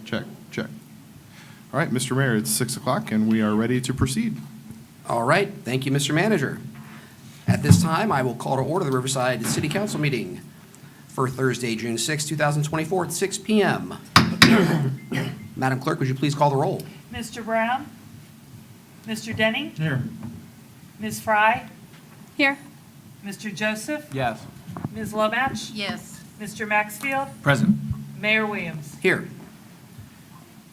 check, check. All right, Mr. Mayor, it's 6 o'clock, and we are ready to proceed. All right, thank you, Mr. Manager. At this time, I will call to order the Riverside City Council meeting for Thursday, June 6, 2024 at 6 p.m. Madam Clerk, would you please call the roll? Mr. Brown? Mr. Denning? Here. Ms. Fry? Here. Mr. Joseph? Yes. Ms. Lomatch? Yes. Mr. Maxfield? Present. Mayor Williams? Here. Do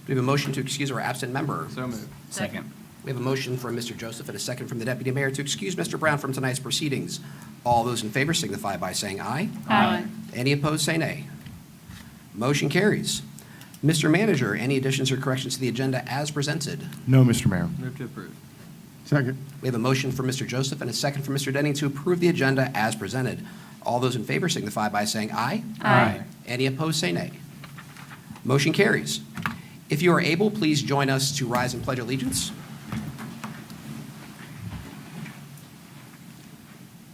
we have a motion to excuse our absent member? So moved. Second. We have a motion from Mr. Joseph and a second from the Deputy Mayor to excuse Mr. Brown from tonight's proceedings. All those in favor signify by saying aye. Aye. Any opposed, say nay. Motion carries. Mr. Manager, any additions or corrections to the agenda as presented? No, Mr. Mayor. Move to approve. Second. We have a motion from Mr. Joseph and a second from Mr. Denning to approve the agenda as presented. All those in favor signify by saying aye. Aye. Any opposed, say nay. Motion carries. If you are able, please join us to rise and pledge allegiance.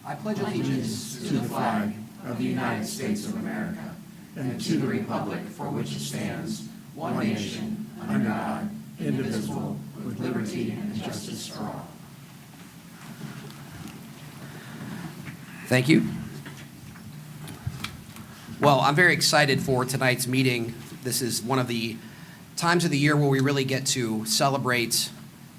I pledge allegiance to the flag of the United States of America and to the republic for which it stands, one nation, under God, indivisible, with liberty and justice for all. Thank you. Well, I'm very excited for tonight's meeting. This is one of the times of the year where we really get to celebrate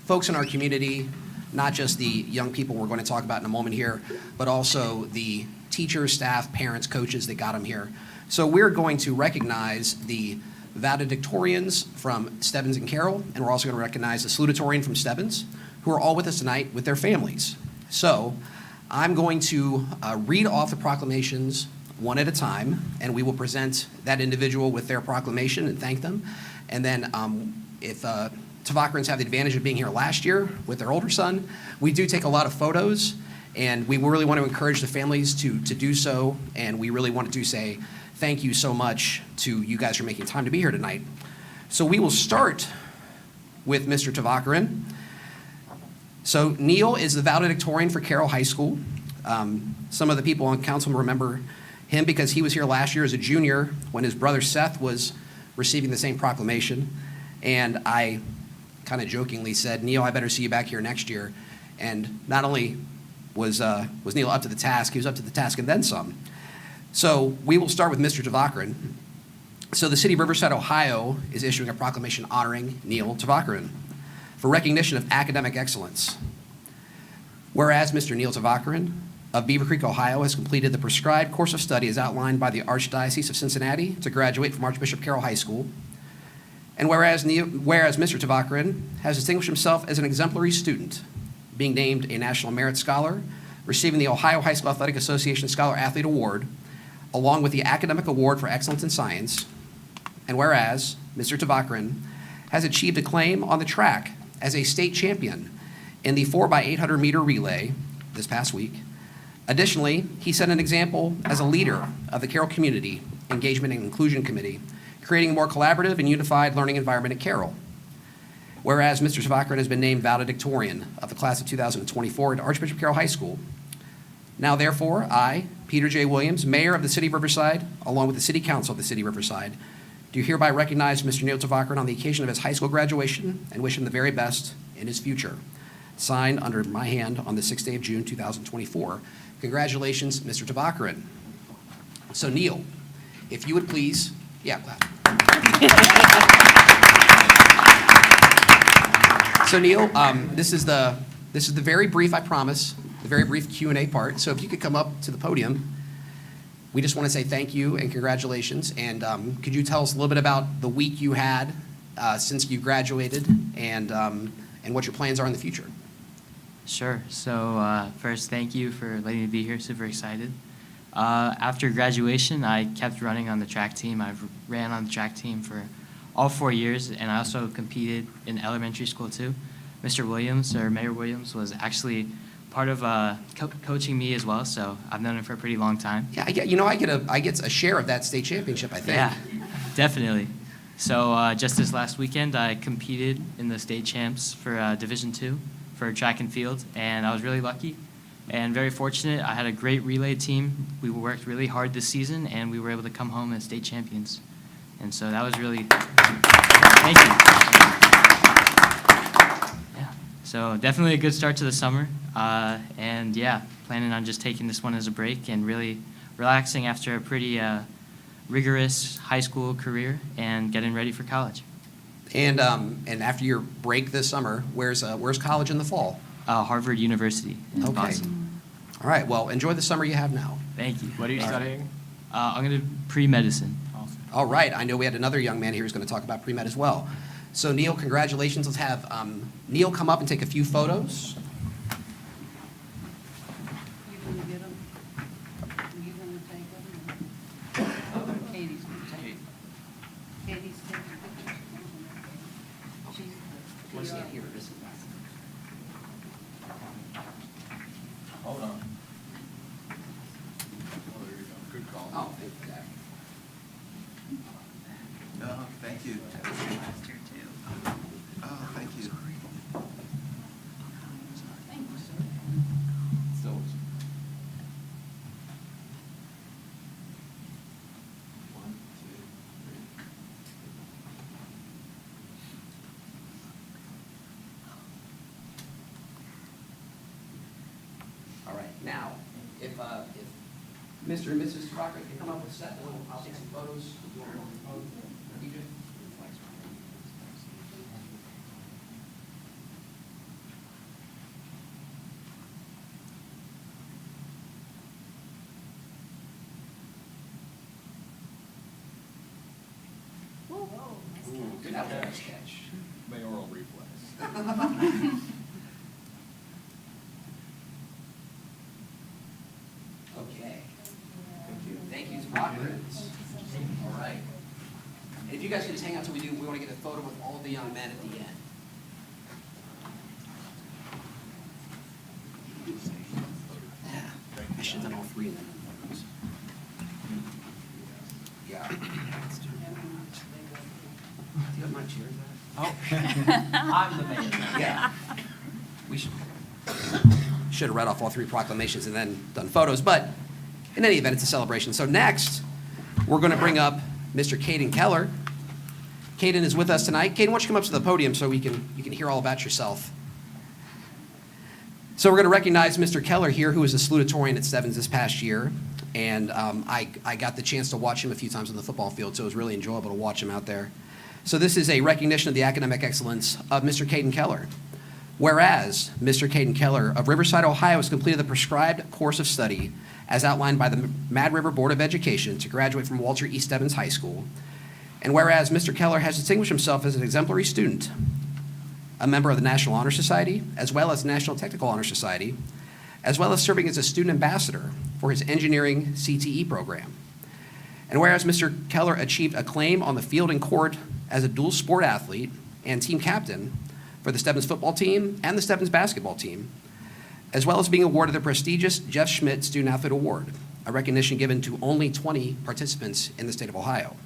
folks in our community, not just the young people we're going to talk about in a moment here, but also the teachers, staff, parents, coaches that got them here. So we're going to recognize the valedictorians from Stebbins and Carroll, and we're also going to recognize the salutatorian from Stebbins, who are all with us tonight with their families. So I'm going to read off the proclamations one at a time, and we will present that individual with their proclamation and thank them. And then if Tavakarans have the advantage of being here last year with their older son, we do take a lot of photos, and we really want to encourage the families to do so, and we really wanted to say thank you so much to you guys for making time to be here tonight. So we will start with Mr. Tavakaran. So Neil is the valedictorian for Carroll High School. Some of the people on council remember him because he was here last year as a junior when his brother Seth was receiving the same proclamation. And I kind of jokingly said, Neil, I better see you back here next year. And not only was Neil up to the task, he was up to the task and then some. So we will start with Mr. Tavakaran. So the city of Riverside, Ohio is issuing a proclamation honoring Neil Tavakaran for recognition of academic excellence. Whereas Mr. Neil Tavakaran of Beaver Creek, Ohio has completed the prescribed course of study as outlined by the Archdiocese of Cincinnati to graduate from Archbishop Carroll High School. And whereas Mr. Tavakaran has distinguished himself as an exemplary student, being named a National Merit Scholar, receiving the Ohio High School Athletic Association Scholar Athlete Award, along with the Academic Award for Excellence in Science. And whereas Mr. Tavakaran has achieved acclaim on the track as a state champion in the 4x800 meter relay this past week. Additionally, he set an example as a leader of the Carroll Community Engagement and Inclusion Committee, creating a more collaborative and unified learning environment at Carroll. Whereas Mr. Tavakaran has been named valedictorian of the class of 2024 at Archbishop Carroll High School. Now, therefore, I, Peter J. Williams, Mayor of the City of Riverside, along with the City Council of the City of Riverside, do hereby recognize Mr. Neil Tavakaran on the occasion of his high school graduation and wish him the very best in his future. Signed under my hand on the 6th day of June, 2024. Congratulations, Mr. Tavakaran. So, Neil, if you would please, clap. So, Neil, this is the very brief, I promise, the very brief Q&A part. So if you could come up to the podium, we just want to say thank you and congratulations. And could you tell us a little bit about the week you had since you graduated and what your plans are in the future? Sure. So first, thank you for letting me be here. Super excited. After graduation, I kept running on the track team. I've ran on the track team for all 4 years, and I also competed in elementary school too. Mr. Williams, or Mayor Williams, was actually part of coaching me as well, so I've known him for a pretty long time. Yeah, I get a share of that state championship, I think. Yeah, definitely. So just this last weekend, I competed in the state champs for Division II for track and field, and I was really lucky and very fortunate. I had a great relay team. We worked really hard this season, and we were able to come home as state champions. And so that was really, thank you. Yeah, so definitely a good start to the summer. And yeah, planning on just taking this one as a break and really relaxing after a pretty rigorous high school career and getting ready for college. And after your break this summer, where's college in the fall? Harvard University in Okay. Boston. All right, well, enjoy the summer you have now. Thank you. What are you studying? I'm going to pre-medicine. All right, I know we had another young man here who's going to talk about pre-med as well. So Neil, congratulations. Let's have Neil come up and take a few photos. You gonna get them? You gonna take them? Katie's gonna take them. Katie's taking pictures. She's Let's the get PR. here. This is- Hold on. Oh, there you go. Good call. Oh, thank you, Zach. Oh, thank you. Oh, thank you. Thank you, sir. Still. One, two, three. All right, now, if Mr. and Mrs. Crocker can come up with a set, I'll take some photos. You want to pose? EJ? Good nice catch. Mayoral reflex. Okay. Thank you. Thank you, it's progress. All right. And if you guys can just hang out till we want to get a photo with all of the young men at the end. Yeah, I should have done all three of them. Yeah. Do you have my chair, Zach? I'm the mayor. Yeah. We should have read off all three proclamations and then done photos, but in any event, it's a celebration. So next, we're going to bring up Mr. Caden Keller. Caden is with us tonight. Caden, why don't you come up to the podium so you can hear all about yourself. So we're going to recognize Mr. Keller here, who was a salutatorian at Stebbins this past year. And I got the chance to watch him a few times on the football field, so it was really enjoyable to watch him out there. So this is a recognition of the academic excellence of Mr. Caden Keller. Whereas Mr. Caden Keller of Riverside, Ohio, has completed the prescribed course of study as outlined by the Mad River Board of Education to graduate from Walter E. Stebbins High School. And whereas Mr. Keller has distinguished himself as an exemplary student, a member of the National Honor Society, as well as the National Technical Honor Society, as well as serving as a student ambassador for his engineering CTE program. And whereas Mr. Keller achieved acclaim on the field and court as a dual sport athlete and team captain for the Stebbins football team and the Stebbins basketball team, as well as being awarded the prestigious Jeff Schmidt Student Athlete Award, a recognition given to only 20 participants in the state of Ohio.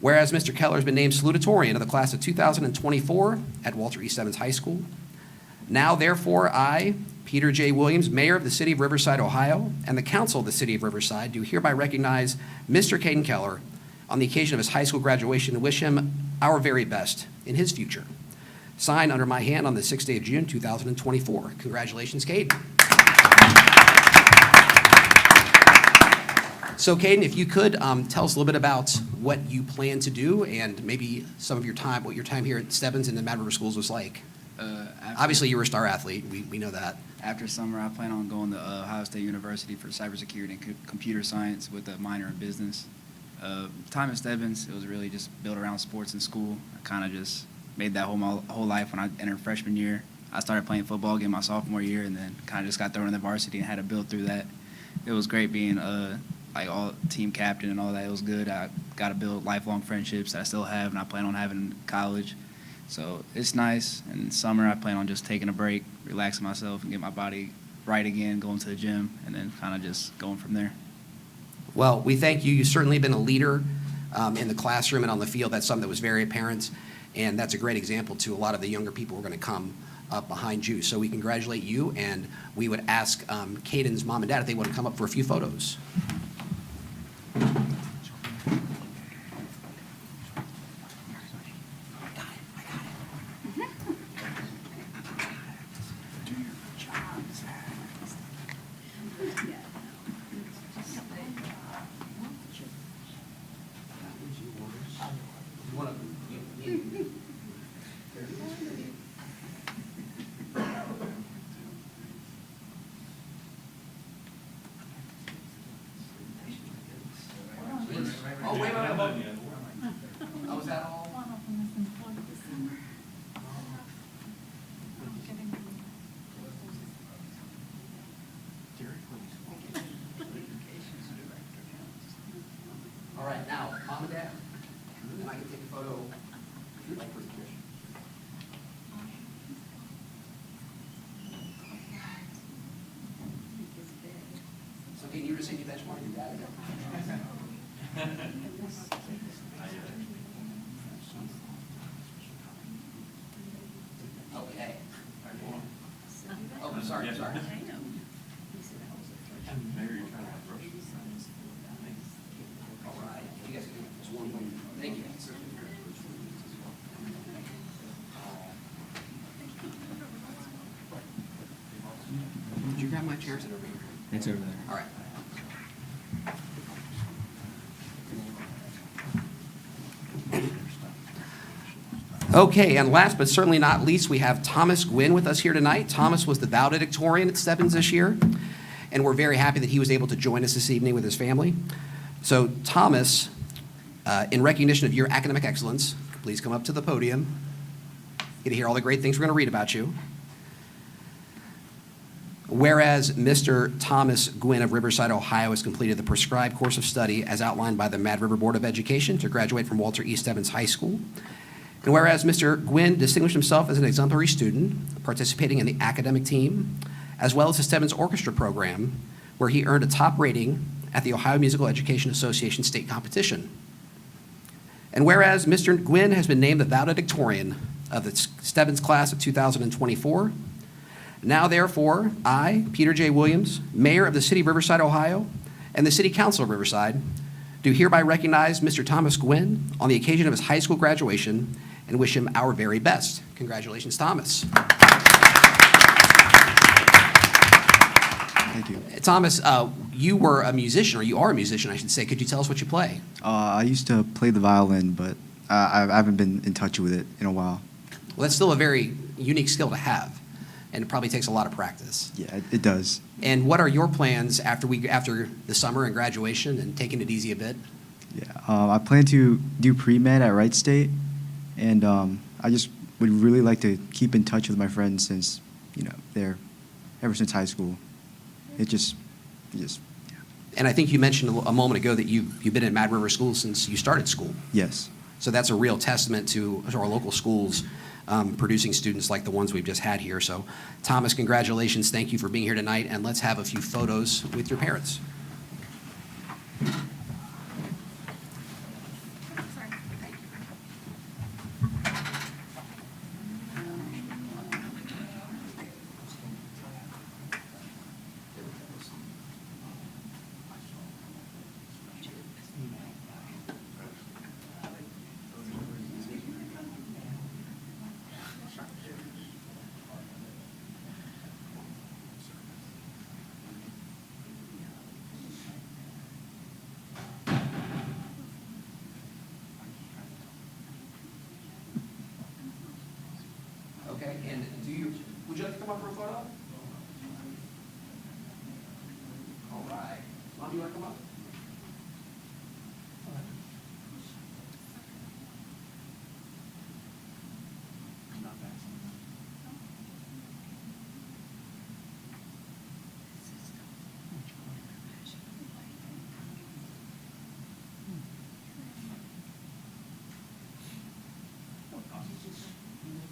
Whereas Mr. Keller has been named salutatorian of the class of 2024 at Walter E. Stebbins High School. Now, therefore, I, Peter J. Williams, Mayor of the City of Riverside, Ohio, and the Council of the City of Riverside do hereby recognize Mr. Caden Keller on the occasion of his high school graduation and wish him our very best in his future. Signed under my hand on the 6th day of June, 2024. Congratulations, Caden. So, Caden, if you could tell us a little bit about what you plan to do and maybe some of your time, what your time here at Stebbins and the Mad River Schools was like. Obviously, you were a star athlete. We know that. After summer, I plan on going to Ohio State University for cybersecurity and computer science with a minor in business. Time at Stebbins, it was really just built around sports in school. I kind of just made that my whole life. When I entered freshman year, I started playing football again my sophomore year, and then kind of just got thrown in the varsity and had to build through that. It was great being like all team captain and all that. It was good. I got to build lifelong friendships that I still have, and I plan on having in college. So it's nice. And in summer, I plan on just taking a break, relaxing myself, and get my body right again, going to the gym, and then kind of just going from there. Well, we thank you. You've certainly been a leader in the classroom and on the field. That's something that was very apparent, and that's a great example to a lot of the younger people who are going to come up behind you. So we congratulate you, and we would ask Caden's mom and dad if they want to come up for a few photos. right, now, mom and dad, and I can take a photo if you'd like for the picture. So can you just say you benchmark your dad? Okay. Oh, I'm sorry, I'm sorry. All right, you guys can do just one more. Thank you. Did you grab my chairs over here? It's over there. All right. Okay, and last but certainly not least, we have Thomas Gwynn with us here tonight. Thomas was the valedictorian at Stebbins this year, and we're very happy that he was able to join us this evening with his family. So Thomas, in recognition of your academic excellence, please come up to the podium. Get to hear all the great things we're going to read about you. Whereas Mr. Thomas Gwynn of Riverside, Ohio, has completed the prescribed course of study as outlined by the Mad River Board of Education to graduate from Walter E. Stebbins High School. And whereas Mr. Gwynn distinguished himself as an exemplary student, participating in the academic team, as well as the Stebbins Orchestra program, where he earned a top rating at the Ohio Musical Education Association state competition. And whereas Mr. Gwynn has been named the valedictorian of the Stebbins class of 2024, now therefore, I, Peter J. Williams, Mayor of the City of Riverside, Ohio, and the City Council of Riverside, do hereby recognize Mr. Thomas Gwynn on the occasion of his high school graduation and wish him our very best. Congratulations, Thomas. Thank you. Thomas, you were a musician, or you are a musician, I should say. Could you tell us what you play? I used to play the violin, but I haven't been in touch with it in a while. Well, that's still a very unique skill to have, and it probably takes a lot of practice. Yeah, it does. And what are your plans after the summer and graduation and taking it easy a bit? Yeah, I plan to do pre-med at Wright State, and I just would really like to keep in touch with my friends since, they're ever since high school. Yeah. And I think you mentioned a moment ago that you've been in Mad River School since you started school. Yes. So that's a real testament to our local schools producing students like the ones we've just had here. So, Thomas, congratulations. Thank you for being here tonight, and let's have a few photos with your parents. Okay, and would you like to come up for a photo? All right. Mom, you want to come up?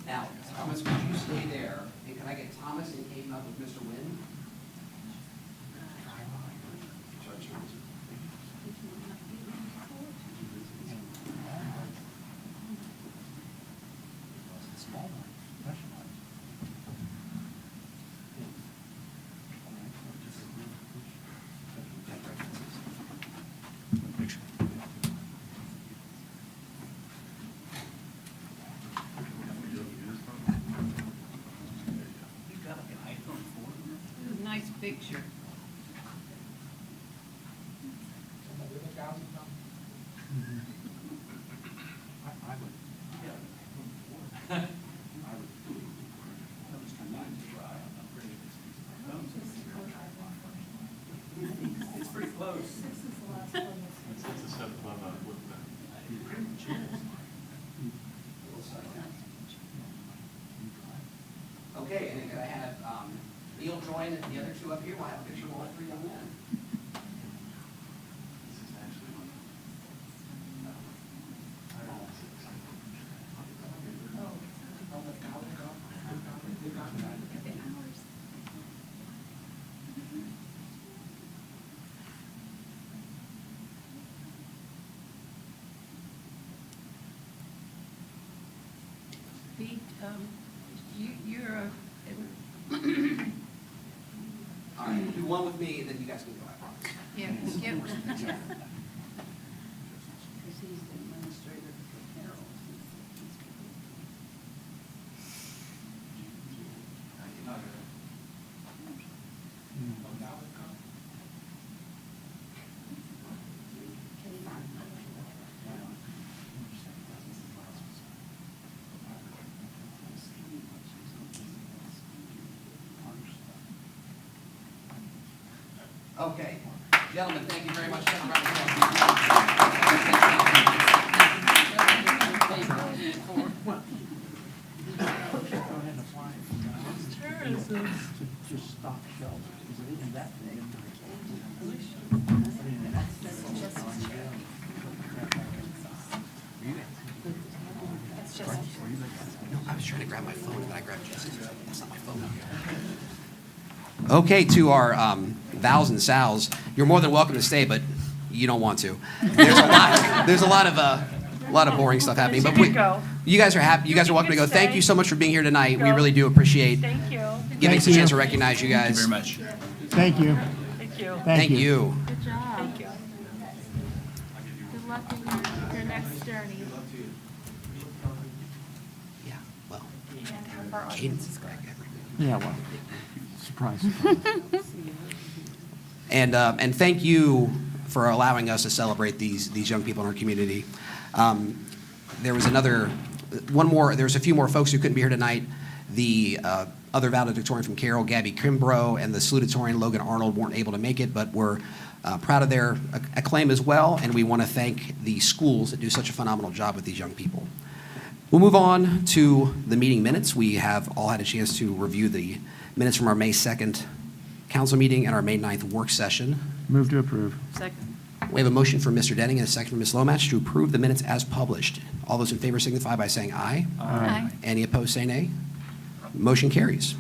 Now, Thomas, would you stay there? And can I get Thomas and Kate up with Mr. Wynn? Nice picture. It's pretty close. Okay, and then could I have Neil join the other two up here? We'll have a picture of all three young men. You're a, All right, we'll do one with me, and then you guys can go. I promise. yeah, get one. Because he's the administrator for Carroll. Okay. Gentlemen, thank you very much. Give a round of applause. I was trying to grab my phone, and then I grabbed Jesse's. That's not my phone. Okay, to our Vals and Sals, you're more than welcome to stay, but you don't want to. There's a lot of boring stuff happening. You But can go. you guys are happy. You guys are welcome to go. Thank you so much for being here tonight. We Go. really do appreciate Thank you. giving us a chance to recognize you guys. Very much. Thank you. Thank you. Thank you. Good job. Thank you. Good luck in your next journey. Yeah, well, And have our Cadence is great. Yeah, well, surprise. And thank you for allowing us to celebrate these young people in our community. There was there's a few more folks who couldn't be here tonight. The other valedictorian from Carroll, Gabby Kimbrough, and the salutatorian, Logan Arnold, weren't able to make it, but we're proud of their acclaim as well, and we want to thank the schools that do such a phenomenal job with these young people. We'll move on to the meeting minutes. We have all had a chance to review the minutes from our May 2nd council meeting and our May 9th work session. Move to approve. Second. We have a motion from Mr. Denning and a second from Ms. Lomatch to approve the minutes as published. All those in favor signify by saying aye. Aye. Any opposed, say nay. Motion carries.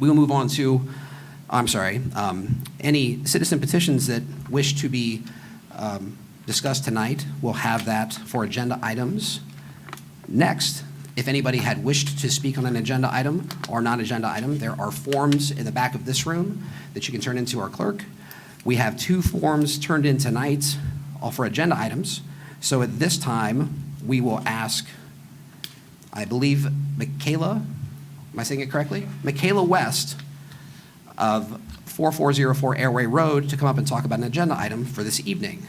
We will move on to, any citizen petitions that wish to be discussed tonight. We'll have that for agenda items. Next, if anybody had wished to speak on an agenda item or non-agenda item, there are forms in the back of this room that you can turn into our clerk. We have 2 forms turned in tonight, all for agenda items. So at this time, we will ask, I believe, Michaela, am I saying it correctly? Michaela West of 4404 Airway Road to come up and talk about an agenda item for this evening.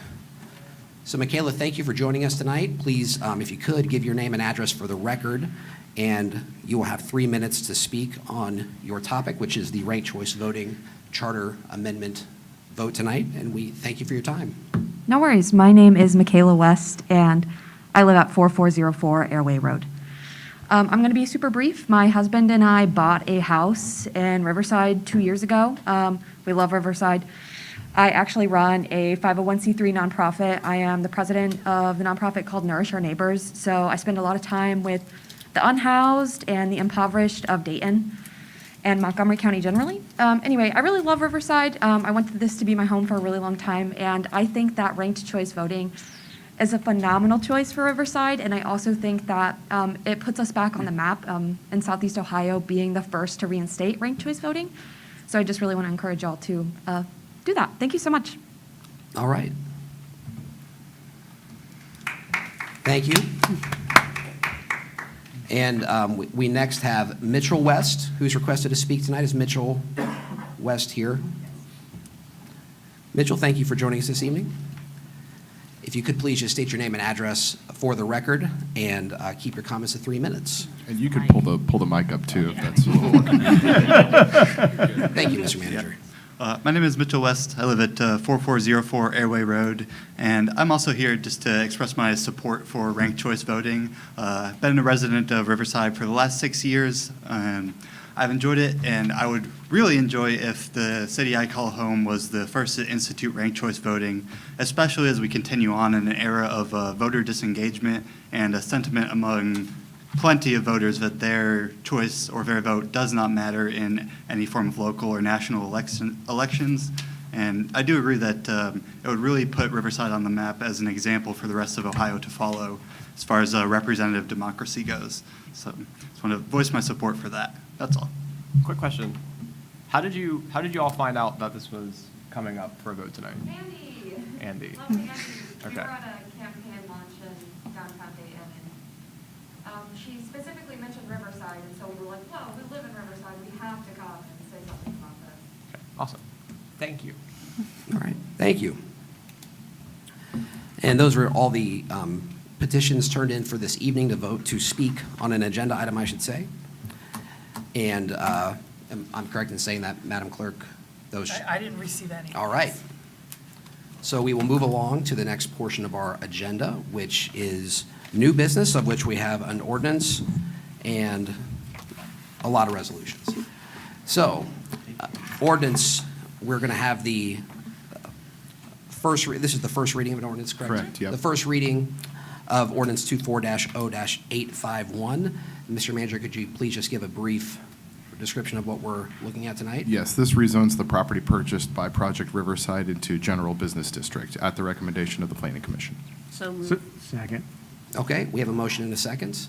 So Michaela, thank you for joining us tonight. Please, if you could, give your name and address for the record, and you will have 3 minutes to speak on your topic, which is the ranked choice voting charter amendment vote tonight, and we thank you for your time. No worries. My name is Michaela West, and I live at 4404 Airway Road. I'm going to be super brief. My husband and I bought a house in Riverside 2 years ago. We love Riverside. I actually run a 501c3 nonprofit. I am the president of the nonprofit called Nourish Our Neighbors. So I spend a lot of time with the unhoused and the impoverished of Dayton and Montgomery County generally. Anyway, I really love Riverside. I wanted this to be my home for a really long time, and I think that ranked choice voting is a phenomenal choice for Riverside, and I also think that it puts us back on the map in Southeast Ohio, being the first to reinstate ranked choice voting. So I just really want to encourage y'all to do that. Thank you so much. All right. Thank you. And we next have Mitchell West, who's requested to speak tonight. Is Mitchell West here? Mitchell, thank you for joining us this evening. If you could please just state your name and address for the record, and keep your comments to 3 minutes. And you could pull the mic up too, if that's. Thank you, Mr. Manager. My name is Mitchell West. I live at 4404 Airway Road, and I'm also here just to express my support for ranked choice voting. I've been a resident of Riverside for the last 6 years, and I've enjoyed it, and I would really enjoy if the city I call home was the first to institute ranked choice voting, especially as we continue on in an era of voter disengagement and a sentiment among plenty of voters that their choice or their vote does not matter in any form of local or national elections. And I do agree that it would really put Riverside on the map as an example for the rest of Ohio to follow as far as representative democracy goes. So just want to voice my support for that. That's all. Quick question. How did you all find out that this was coming up for a vote tonight? Andy. Andy. Lovely Andy. We Okay. were at a campaign lunch in downtown Dayton, and she specifically mentioned Riverside, and so we were like, well, we live in Riverside, we have to come and say something about this. Okay, awesome. Thank you. All right, thank you. And those were all the petitions turned in for this evening to vote to speak on an agenda item, I should say. And I'm correct in saying that, Madam Clerk? Those. I didn't receive any. All right. So we will move along to the next portion of our agenda, which is new business, of which we have an ordinance and a lot of resolutions. So, ordinance, we're going to have the this is the first reading of an ordinance, correct? Correct, yep. The first reading of ordinance 24-0-851. Mr. Manager, could you please just give a brief description of what we're looking at tonight? Yes, this rezones the property purchased by Project Riverside into General Business District at the recommendation of the Planning Commission. So moved. Second. Okay, we have a motion and a second.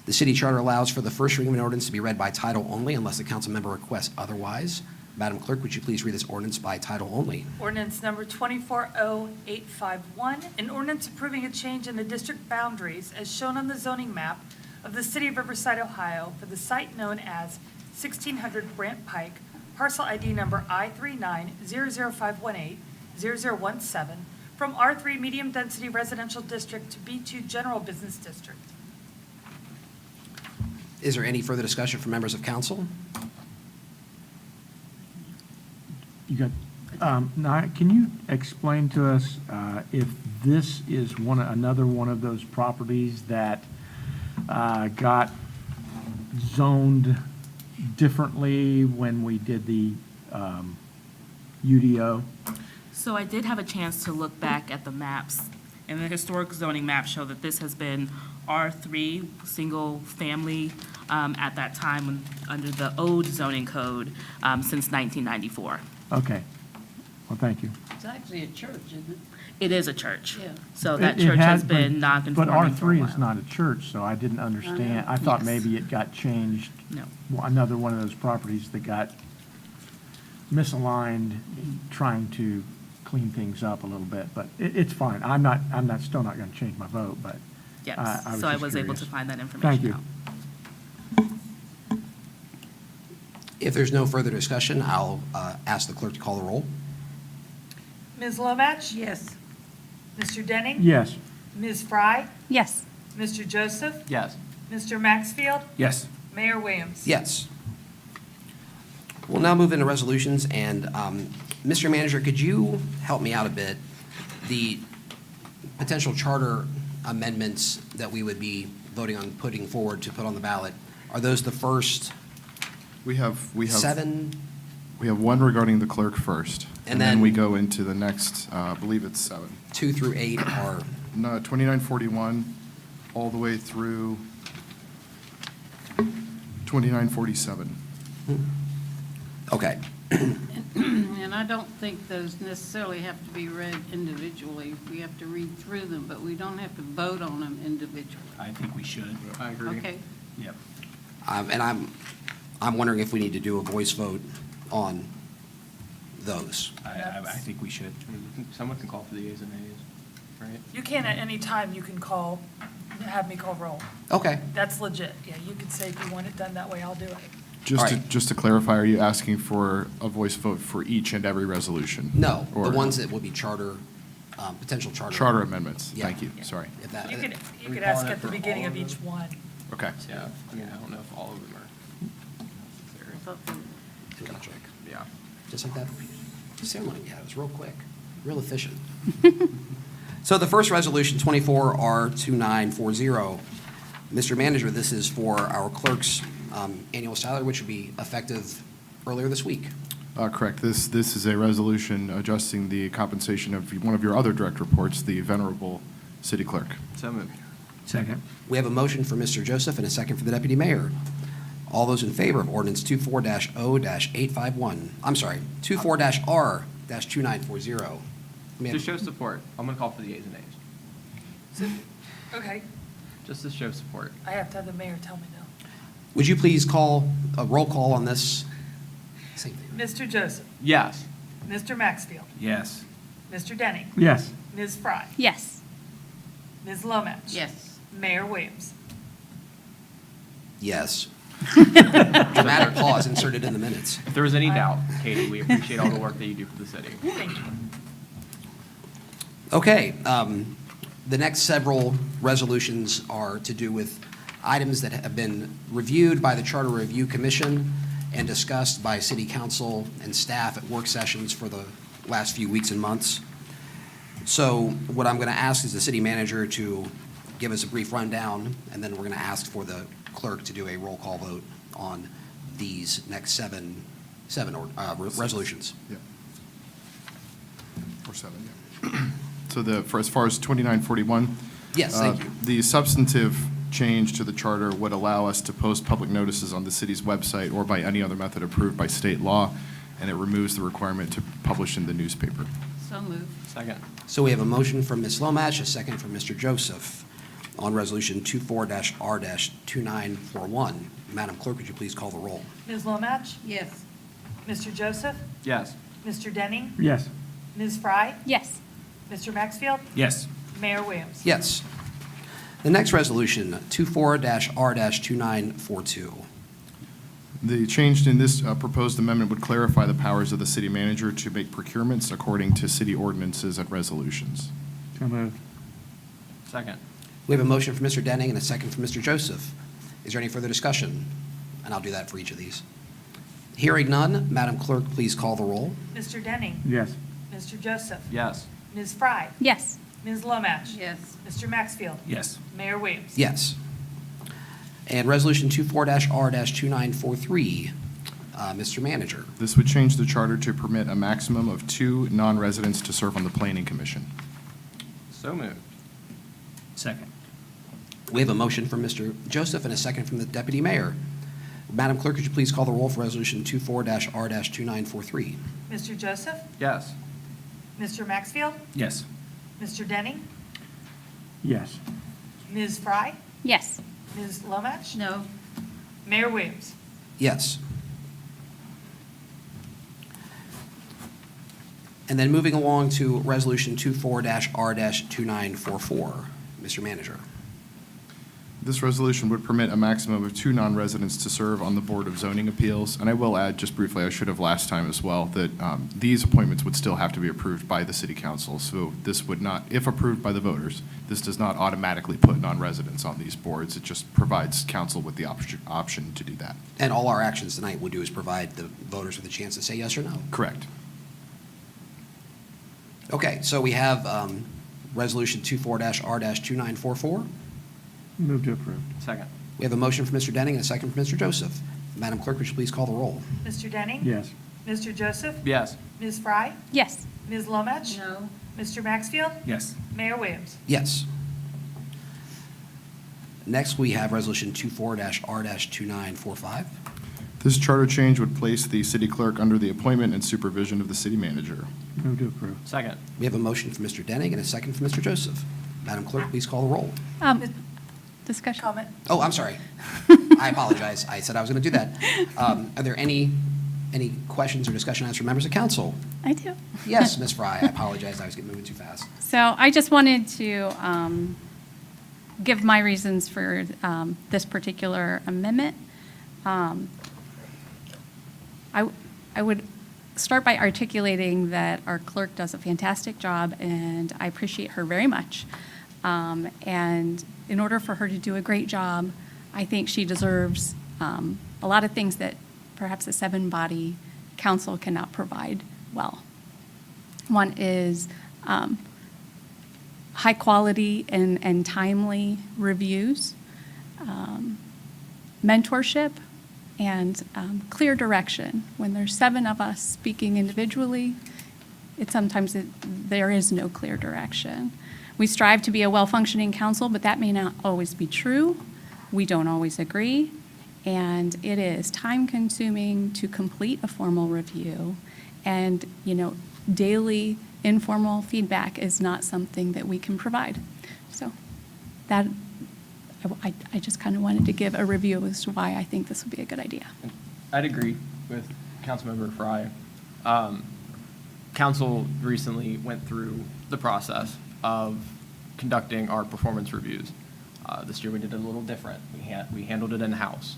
The city charter allows for the first reading of an ordinance to be read by title only unless a council member requests otherwise. Madam Clerk, would you please read this ordinance by title only? Ordinance number 240851, an ordinance approving a change in the district boundaries as shown on the zoning map of the city of Riverside, Ohio, for the site known as 1600 Brant Pike, parcel ID number I3900518017, from R3 Medium Density Residential District to B2 General Business District. Is there any further discussion from members of council? You got, now, can you explain to us if this is another one of those properties that got zoned differently when we did the UDO? So I did have a chance to look back at the maps, and the historic zoning maps show that this has been R3, single family, at that time under the old zoning code since 1994. Okay. Well, thank you. It's actually a church, isn't it? It is a church. Yeah. So that It church has had- been but non-conforming for a R3 while. is not a church, so I didn't understand. I thought Yes. maybe it got changed. No. Another one of those properties that got misaligned, trying to clean things up a little bit, but it's fine. Still not going to change my vote, but Yes, I so I just was able curious. to find that information Thank you. out. If there's no further discussion, I'll ask the clerk to call the roll. Ms. Lovach? Yes. Mr. Denning? Yes. Ms. Fry? Yes. Mr. Joseph? Yes. Mr. Maxfield? Yes. Mayor Williams? Yes. We'll now move into resolutions, and Mr. Manager, could you help me out a bit? The potential charter amendments that we would be voting on putting forward to put on the ballot, are those the first We have 7? We have one regarding the clerk first. And then we then- go into the next, I believe it's 7. 2 through 8 are, No, 2941, all the way through 2947. okay. And I don't think those necessarily have to be read individually. We have to read through them, but we don't have to vote on them individually. I think we should. I agree. Okay. Yep. And I'm wondering if we need to do a voice vote on those. I think we should. Someone can call for the yeas and nays, right? You can at any time, you can call, have me call roll. Okay. That's legit. Yeah, you can say if you want it done that way, I'll do it. Just to, All right. just to clarify, are you asking for a voice vote for each and every resolution? No, the Or ones that will be charter, potential charter. Charter amendments? Yeah. Thank you, sorry. If that, You could we ask calling it at the for beginning all of of each them? one. Okay. Yeah, I mean, I don't know if all of them are. I thought they- Gotcha. Yeah. Just like that ceremony we had, it was real quick, real efficient. So the first resolution, 24R2940. Mr. Manager, this is for our clerk's annual salary, which would be effective earlier this week. Correct. This is a resolution adjusting the compensation of one of your other direct reports, the venerable city clerk. So moved. Second. We have a motion for Mr. Joseph and a second for the deputy mayor. All those in favor of ordinance 24-0-851, I'm sorry, 24-R-2940? To show support, I'm going to call for the yeas and nays. Okay, Just to show support. I have to have the mayor tell me no. Would you please call a roll call on this? Same thing. Mr. Joseph, Yes. Mr. Maxfield, Yes. Mr. Denning, Yes. Ms. Fry, Yes. Ms. Lomax. Yes. Mayor Williams. Yes. Dramatic pause inserted in the minutes. If there was any doubt, Katie, we appreciate all the work that you do for the city. Thank you. Okay, the next several resolutions are to do with items that have been reviewed by the Charter Review Commission and discussed by city council and staff at work sessions for the last few weeks and months. So what I'm going to ask is the city manager to give us a brief rundown, and then we're going to ask for the clerk to do a roll call vote on these next seven resolutions. Yeah. Or 7, yeah. So as far as 2941? Yes, thank you. The substantive change to the charter would allow us to post public notices on the city's website or by any other method approved by state law, and it removes the requirement to publish in the newspaper. So moved. Second. So we have a motion from Ms. Lomash, a second from Mr. Joseph on Resolution 24-R-2941. Madam Clerk, would you please call the roll? Ms. Lomax, Yes. Mr. Joseph, Yes. Mr. Denning, Yes. Ms. Fry, Yes. Mr. Maxfield, Yes. Mayor Williams. Yes. The next resolution, 24-R-2942. The change in this proposed amendment would clarify the powers of the city manager to make procurements according to city ordinances and resolutions. So moved. Second. We have a motion from Mr. Denning and a second from Mr. Joseph. Is there any further discussion? And I'll do that for each of these. Hearing none, Madam Clerk, please call the roll. Mr. Denning, Yes. Mr. Joseph, Yes. Ms. Fry, Yes. Ms. Lomax, Yes. Mr. Maxfield, Yes. Mayor Williams. Yes. And Resolution 24-R-2943, Mr. Manager. This would change the charter to permit a maximum of 2 non-residents to serve on the Planning Commission. So moved. Second. We have a motion from Mr. Joseph and a second from the Deputy Mayor. Madam Clerk, could you please call the roll for Resolution 24-R-2943? Mr. Joseph, Yes. Mr. Maxfield, Yes. Mr. Denning, Yes. Ms. Fry, Yes. Ms. Lomax, No. Mayor Williams. Yes. And then moving along to Resolution 24-R-2944, Mr. Manager. This resolution would permit a maximum of 2 non-residents to serve on the Board of Zoning Appeals. And I will add, just briefly, I should have last time as well, that these appointments would still have to be approved by the city council. So this would not, if approved by the voters, this does not automatically put non-residents on these boards. It just provides council with the option to do that. And all our actions tonight will do is provide the voters with a chance to say yes or no. Correct. Okay, so we have Resolution 24-R-2944. Move to approve. Second. We have a motion from Mr. Denning and a second from Mr. Joseph. Madam Clerk, would you please call the roll? Mr. Denning? Yes. Mr. Joseph? Yes. Ms. Fry? Yes. Ms. Lomax? No. Mr. Maxfield? Yes. Mayor Williams. Yes. Next, we have Resolution 24-R-2945. This charter change would place the city clerk under the appointment and supervision of the city manager. Move to approve. Second. We have a motion from Mr. Denning and a second from Mr. Joseph. Madam Clerk, please call the roll. Discussion. Comment? Oh, I'm sorry. I apologize. I said I was going to do that. Are there any questions or discussion items from members of council? I do. Yes, Ms. Fry, I apologize. I was getting moving too fast. So I just wanted to give my reasons for this particular amendment. I would start by articulating that our clerk does a fantastic job, and I appreciate her very much. And in order for her to do a great job, I think she deserves a lot of things that perhaps a 7-body council cannot provide well. One is high quality and timely reviews, mentorship, and clear direction. When there's 7 of us speaking individually, there is no clear direction. We strive to be a well-functioning council, but that may not always be true. We don't always agree. And it is time-consuming to complete a formal review. And, daily informal feedback is not something that we can provide. So that, I just kind of wanted to give a review as to why I think this would be a good idea. I'd agree with Councilmember Fry. Council recently went through the process of conducting our performance reviews. This year we did it a little different. We handled it in-house.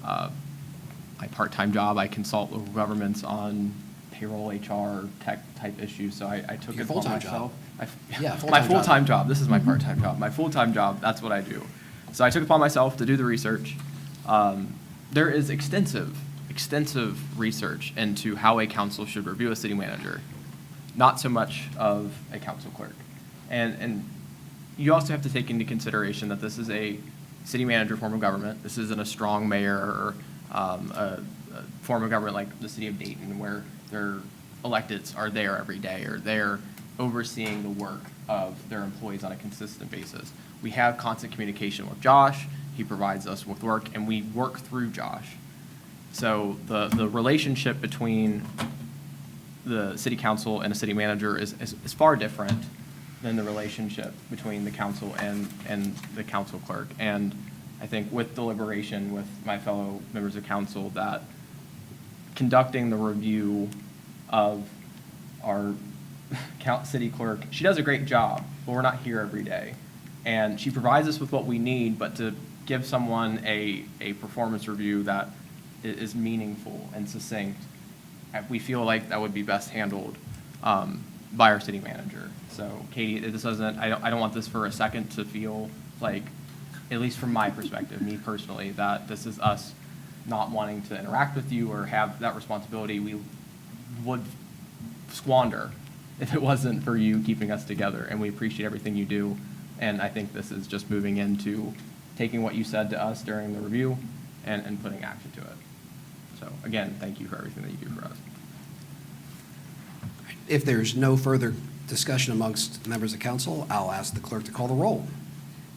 My part-time job, I consult local governments on payroll, HR, tech type issues, so I took Your it upon full-time job. myself. Yeah, My full-time job. full-time job, this is my part-time job. My full-time job, that's what I do. So I took it upon myself to do the research. There is extensive research into how a council should review a city manager, not so much of a council clerk. And you also have to take into consideration that this is a city manager form of government. This isn't a strong mayor or a form of government like the city of Dayton, where their electeds are there every day, or they're overseeing the work of their employees on a consistent basis. We have constant communication with Josh. He provides us with work, and we work through Josh. So the relationship between the city council and a city manager is far different than the relationship between the council and the council clerk. And I think with deliberation with my fellow members of council, that conducting the review of our city clerk, she does a great job, but we're not here every day. And she provides us with what we need, but to give someone a performance review that is meaningful and succinct, we feel like that would be best handled by our city manager. So Katie, this doesn't, I don't want this for a second to feel like, at least from my perspective, me personally, that this is us not wanting to interact with you or have that responsibility we would squander if it wasn't for you keeping us together. And we appreciate everything you do. And I think this is just moving into taking what you said to us during the review and putting action to it. So again, thank you for everything that you do for us. If there's no further discussion amongst members of council, I'll ask the clerk to call the roll.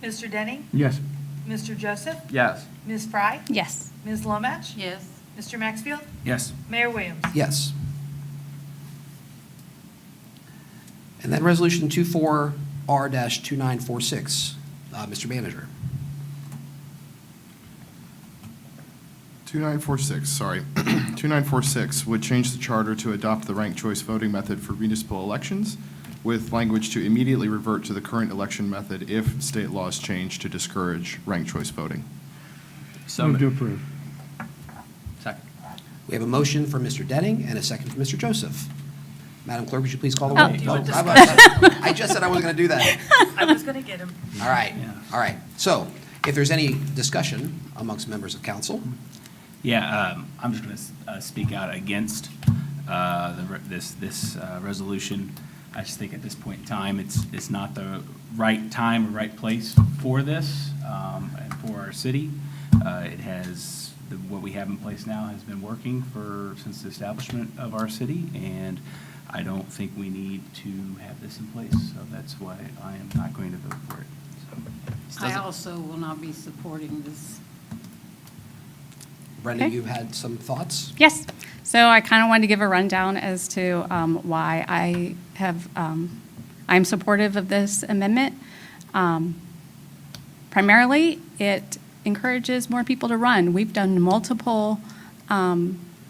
Mr. Denning? Yes. Mr. Joseph? Yes. Ms. Fry? Yes. Ms. Lomach? Yes. Mr. Maxfield? Yes. Mayor Williams? Yes. And then Resolution 24R-2946, Mr. Manager. 2946, sorry. 2946 would change the charter to adopt the ranked choice voting method for municipal elections with language to immediately revert to the current election method if state laws change to discourage ranked choice voting. So Move to moved. approve. Second. We have a motion from Mr. Denning and a second from Mr. Joseph. Madam Clerk, would you please call the Oh. roll? Do you want I discussion? I just said I wasn't going to do that. I was going to get him. All right, all right. So if there's any discussion amongst members of council, Yeah, I'm just going to speak out against this resolution. I just think at this point in time, it's not the right time or right place for this and for our city. It has, what we have in place now has been working since the establishment of our city, and I don't think we need to have this in place, so that's why I am not going to vote for it. So. I also will not be supporting this. Brenda, Okay. you had some thoughts? Yes. So I kind of wanted to give a rundown as to why I have, I'm supportive of this amendment. Primarily, it encourages more people to run. We've done multiple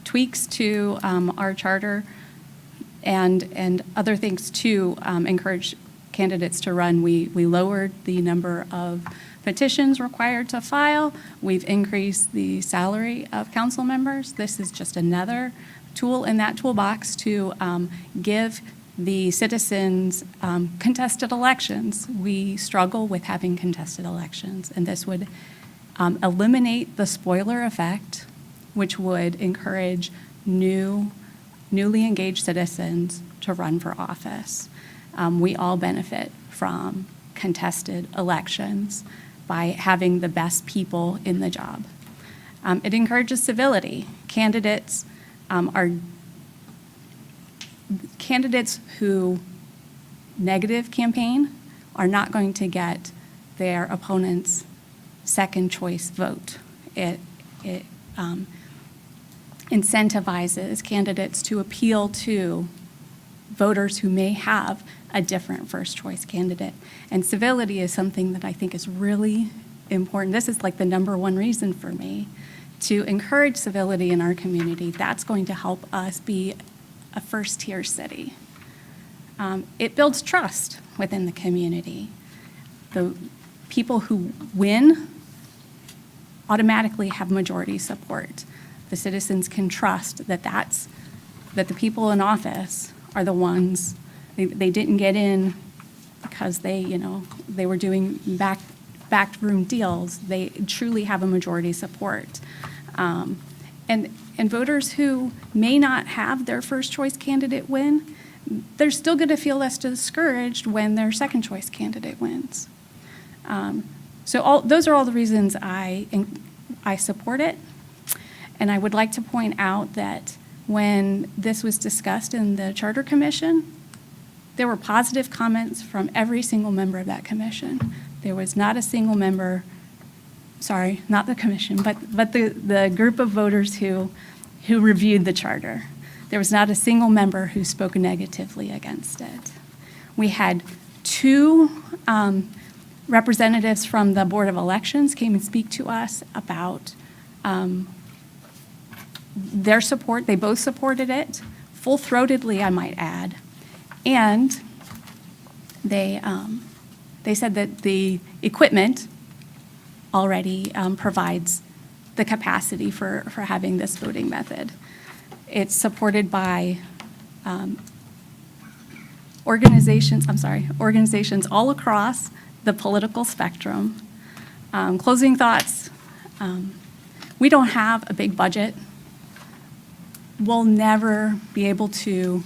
tweaks to our charter and other things to encourage candidates to run. We lowered the number of petitions required to file. We've increased the salary of council members. This is just another tool in that toolbox to give the citizens contested elections. We struggle with having contested elections, and this would eliminate the spoiler effect, which would encourage newly engaged citizens to run for office. We all benefit from contested elections by having the best people in the job. It encourages civility. Candidates who negative campaign are not going to get their opponent's second choice vote. It It incentivizes candidates to appeal to voters who may have a different first-choice candidate. And civility is something that I think is really important. This is like the number one reason for me to encourage civility in our community. That's going to help us be a first-tier city. It builds trust within the community. The people who win automatically have majority support. The citizens can trust that that the people in office are the ones, they didn't get in because they were doing backroom deals. They truly have a majority support. And voters who may not have their first choice candidate win, they're still going to feel less discouraged when their second choice candidate wins. So those are all the reasons I support it. And I would like to point out that when this was discussed in the Charter Commission, there were positive comments from every single member of that commission. There was not a single member, sorry, not the commission, but the group of voters who reviewed the charter. There was not a single member who spoke negatively against it. We had 2 representatives from the Board of Elections came and speak to us about their support. They both supported it, full-throatedly, I might add. And they said that the equipment already provides the capacity for having this voting method. It's supported by organizations all across the political spectrum. Closing thoughts, we don't have a big budget. We'll never be able to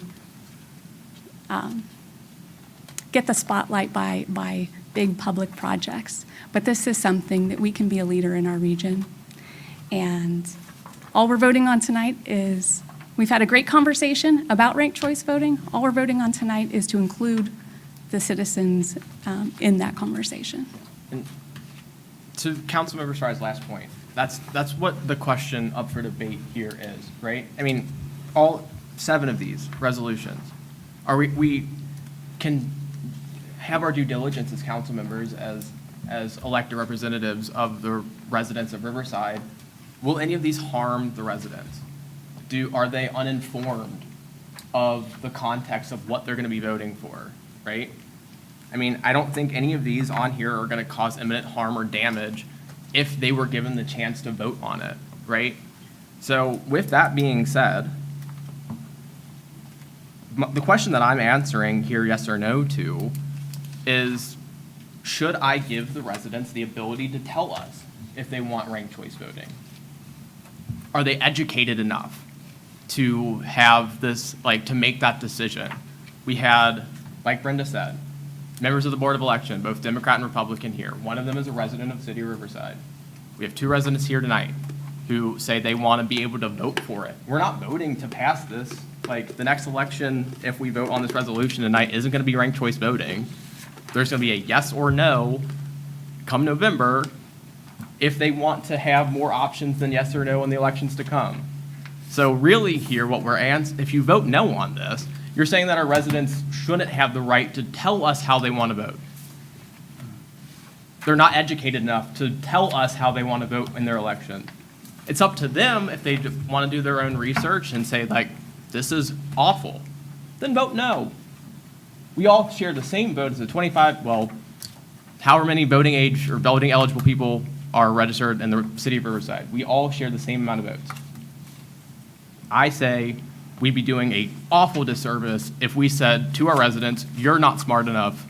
get the spotlight by big public projects, but this is something that we can be a leader in our region. And all we're voting on tonight is, we've had a great conversation about ranked choice voting. All we're voting on tonight is to include the citizens in that conversation. And to Councilmember Fry's last point, that's what the question up for debate here is, right? I mean, all 7 of these resolutions, we can have our due diligence as council members, as elected representatives of the residents of Riverside. Will any of these harm the residents? Are they uninformed of the context of what they're going to be voting for, right? I mean, I don't think any of these on here are going to cause imminent harm or damage if they were given the chance to vote on it, right? So with that being said, the question that I'm answering here, yes or no to, is should I give the residents the ability to tell us if they want ranked choice voting? Are they educated enough to have this, to make that decision? We had, like Brenda said, members of the Board of Election, both Democrat and Republican here. One of them is a resident of the city of Riverside. We have 2 residents here tonight who say they want to be able to vote for it. We're not voting to pass this. The next election, if we vote on this resolution tonight, isn't going to be ranked choice voting. There's going to be a yes or no come November if they want to have more options than yes or no in the elections to come. So really here, if you vote no on this, you're saying that our residents shouldn't have the right to tell us how they want to vote. They're not educated enough to tell us how they want to vote in their election. It's up to them if they want to do their own research and say, this is awful, then vote no. We all share the same vote as the 25, however many voting age or voting eligible people are registered in the city of Riverside. We all share the same amount of votes. I say we'd be doing an awful disservice if we said to our residents, you're not smart enough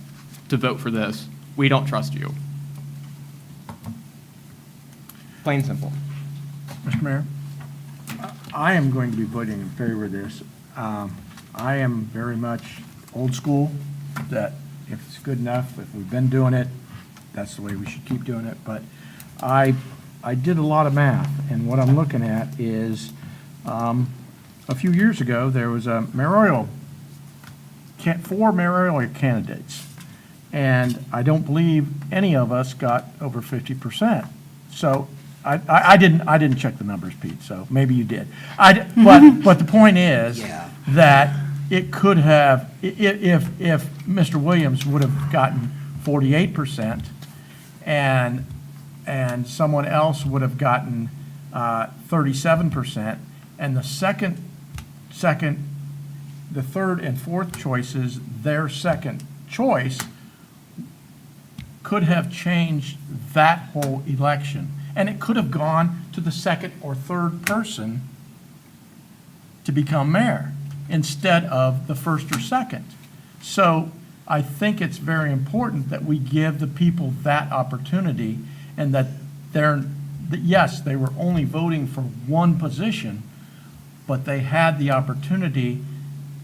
to vote for this. We don't trust you. Plain and simple. Mr. Mayor, I am going to be voting in favor of this. I am very much old school, that if it's good enough, if we've been doing it, that's the way we should keep doing it. But I did a lot of math, and what I'm looking at is a few years ago, there was a 4 mayoral candidates, and I don't believe any of us got over 50%. So I didn't check the numbers, Pete, so maybe you did. But the point is Yeah. that it could have, if Mr. Williams would have gotten 48% and someone else would have gotten 37%, and the third and fourth choices, their second choice could have changed that whole election. And it could have gone to the second or third person to become mayor instead of the first or second. So I think it's very important that we give the people that opportunity, and that yes, they were only voting for one position, but they had the opportunity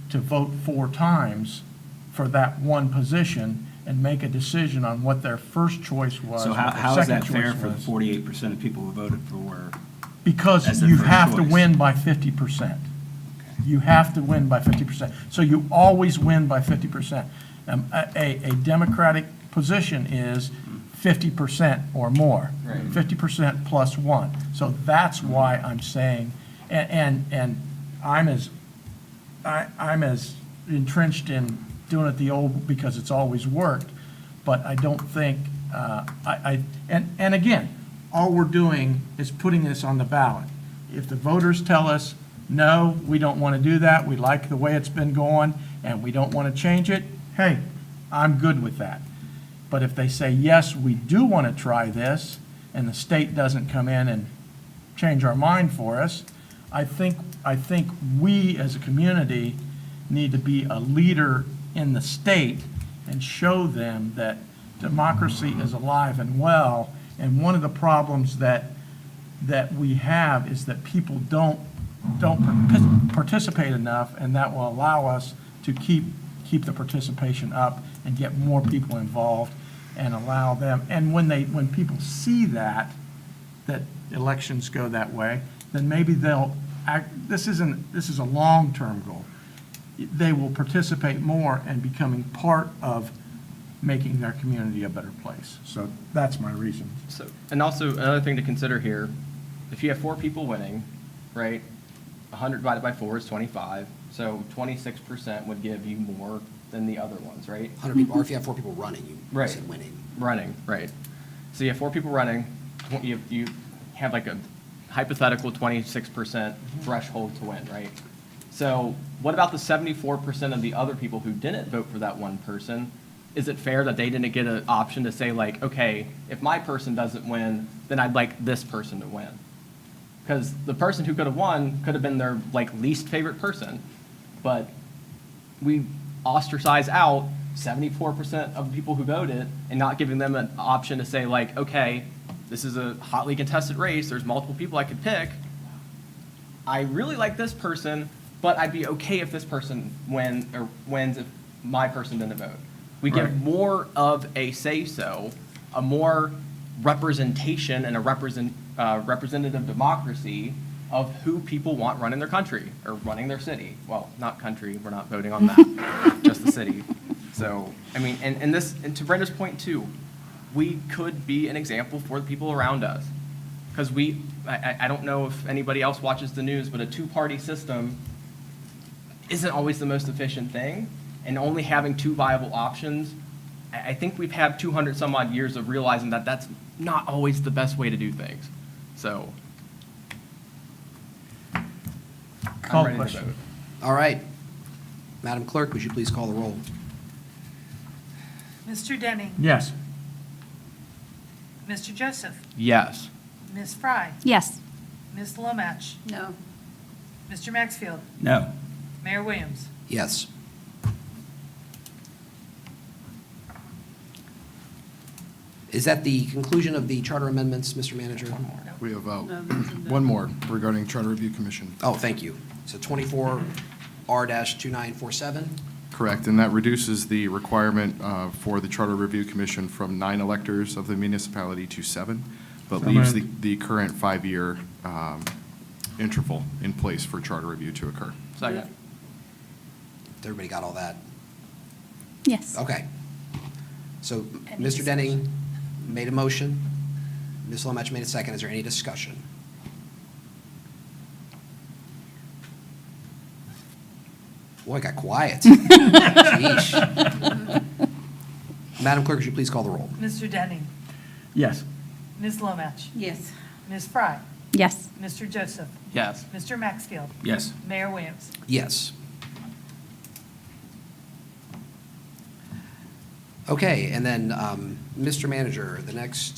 to vote 4 times for that one position and make a decision on what their first choice was. So what their how is that second fair choice for the was. 48% of people who voted for? Because as their you first have to choice? win by 50%. You have to win by 50%. So you always win by 50%. A Democratic position is 50% or more. Right. 50% plus 1. So that's why I'm saying, and I'm as entrenched in doing it the old, because it's always worked, but I don't think, and again, all we're doing is putting this on the ballot. If the voters tell us, no, we don't want to do that, we like the way it's been going, and we don't want to change it, hey, I'm good with that. But if they say, yes, we do want to try this, and the state doesn't come in and change our mind for us, I think we as a community need to be a leader in the state and show them that democracy is alive and well. And one of the problems that we have is that people don't participate enough, and that will allow us to keep the participation up and get more people involved and allow them. And when people see that elections go that way, then maybe they'll act. This is a long-term goal. They will participate more and becoming part of making their community a better place. So that's my reason. So, and also another thing to consider here, if you have 4 people winning, right, 100 divided by 4 is 25, so 26% would give you more than the other ones, right? 100 people, or if you have 4 people running, you Right. said winning. Running, right. So you have 4 people running, you have like a hypothetical 26% threshold to win, right? So what about the 74% of the other people who didn't vote for that one person? Is it fair that they didn't get an option to say like, okay, if my person doesn't win, then I'd like this person to win? Because the person who could have won could have been their like least favorite person, but we ostracize out 74% of the people who voted and not giving them an option to say like, okay, this is a hotly contested race, there's multiple people I could pick. I really like this person, but I'd be okay if this person wins if my person didn't vote. We Right. give more of a say-so, a more representation and a representative democracy of who people want running their country or running their city. Well, not country, we're not voting on that, just the city. So, I mean, and to Brenda's point too, we could be an example for the people around us. Because I don't know if anybody else watches the news, but a 2-party system isn't always the most efficient thing. And only having 2 viable options, I think we've had 200 some odd years of realizing that that's not always the best way to do things. So, Call I'm ready to question. vote. All right. Madam Clerk, would you please call the roll? Mr. Denning. Yes. Mr. Joseph. Yes. Ms. Fry. Yes. Ms. Lomach. No. Mr. Maxfield. No. Mayor Williams. Yes. Is that the conclusion of the charter amendments, Mr. Manager? We have No, there's a- one more regarding Charter Review Commission. Oh, thank you. So 24R-2947. Correct, and that reduces the requirement for the Charter Review Commission from 9 electors of the municipality to 7, but So leaves moved. the current 5-year interval in place for charter review to occur. Second. Everybody got all that? Yes. Okay. So Any Mr. Denning made a motion. Ms. Lomach made a second. Is there any discussion? Boy, it got quiet. Sheesh. Madam Clerk, would you please call the roll? Mr. Denning. Yes. Ms. Lomach. Yes. Ms. Fry. Yes. Mr. Joseph. Yes. Mr. Maxfield. Yes. Mayor Williams. Yes. Okay, and then, Mr. Manager, the next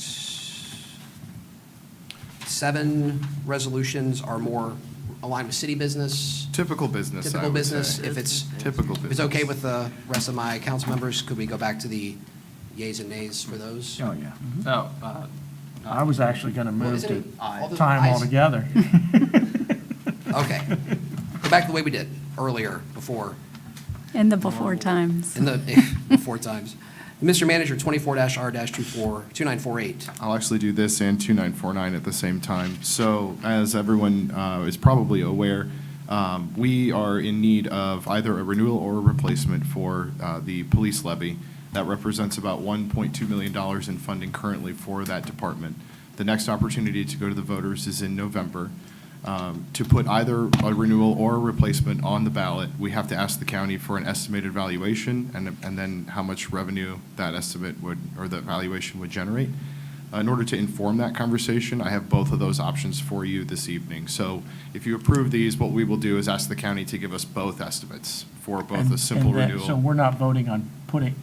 7 resolutions are more aligned with city business. Typical business, I Typical would business. say. If it's, Typical if it's business. okay with the rest of my council members, could we go back to the yays and nays for those? Oh, yeah. Oh, I was actually going to move isn't to it all the time ayes? altogether. Okay. Go back to the way we did earlier, before, In the before times. in the, before times. Mr. Manager, 24-R-2948. I'll actually do this and 2949 at the same time. So as everyone is probably aware, we are in need of either a renewal or a replacement for the police levy. That represents about $1.2 million in funding currently for that department. The next opportunity to go to the voters is in November. To put either a renewal or a replacement on the ballot, we have to ask the county for an estimated valuation and then how much revenue that estimate would, or that valuation would generate. In order to inform that conversation, I have both of those options for you this evening. So if you approve these, what we will do is ask the county to give us both estimates for both a simple And that- renewal. So we're not voting on putting,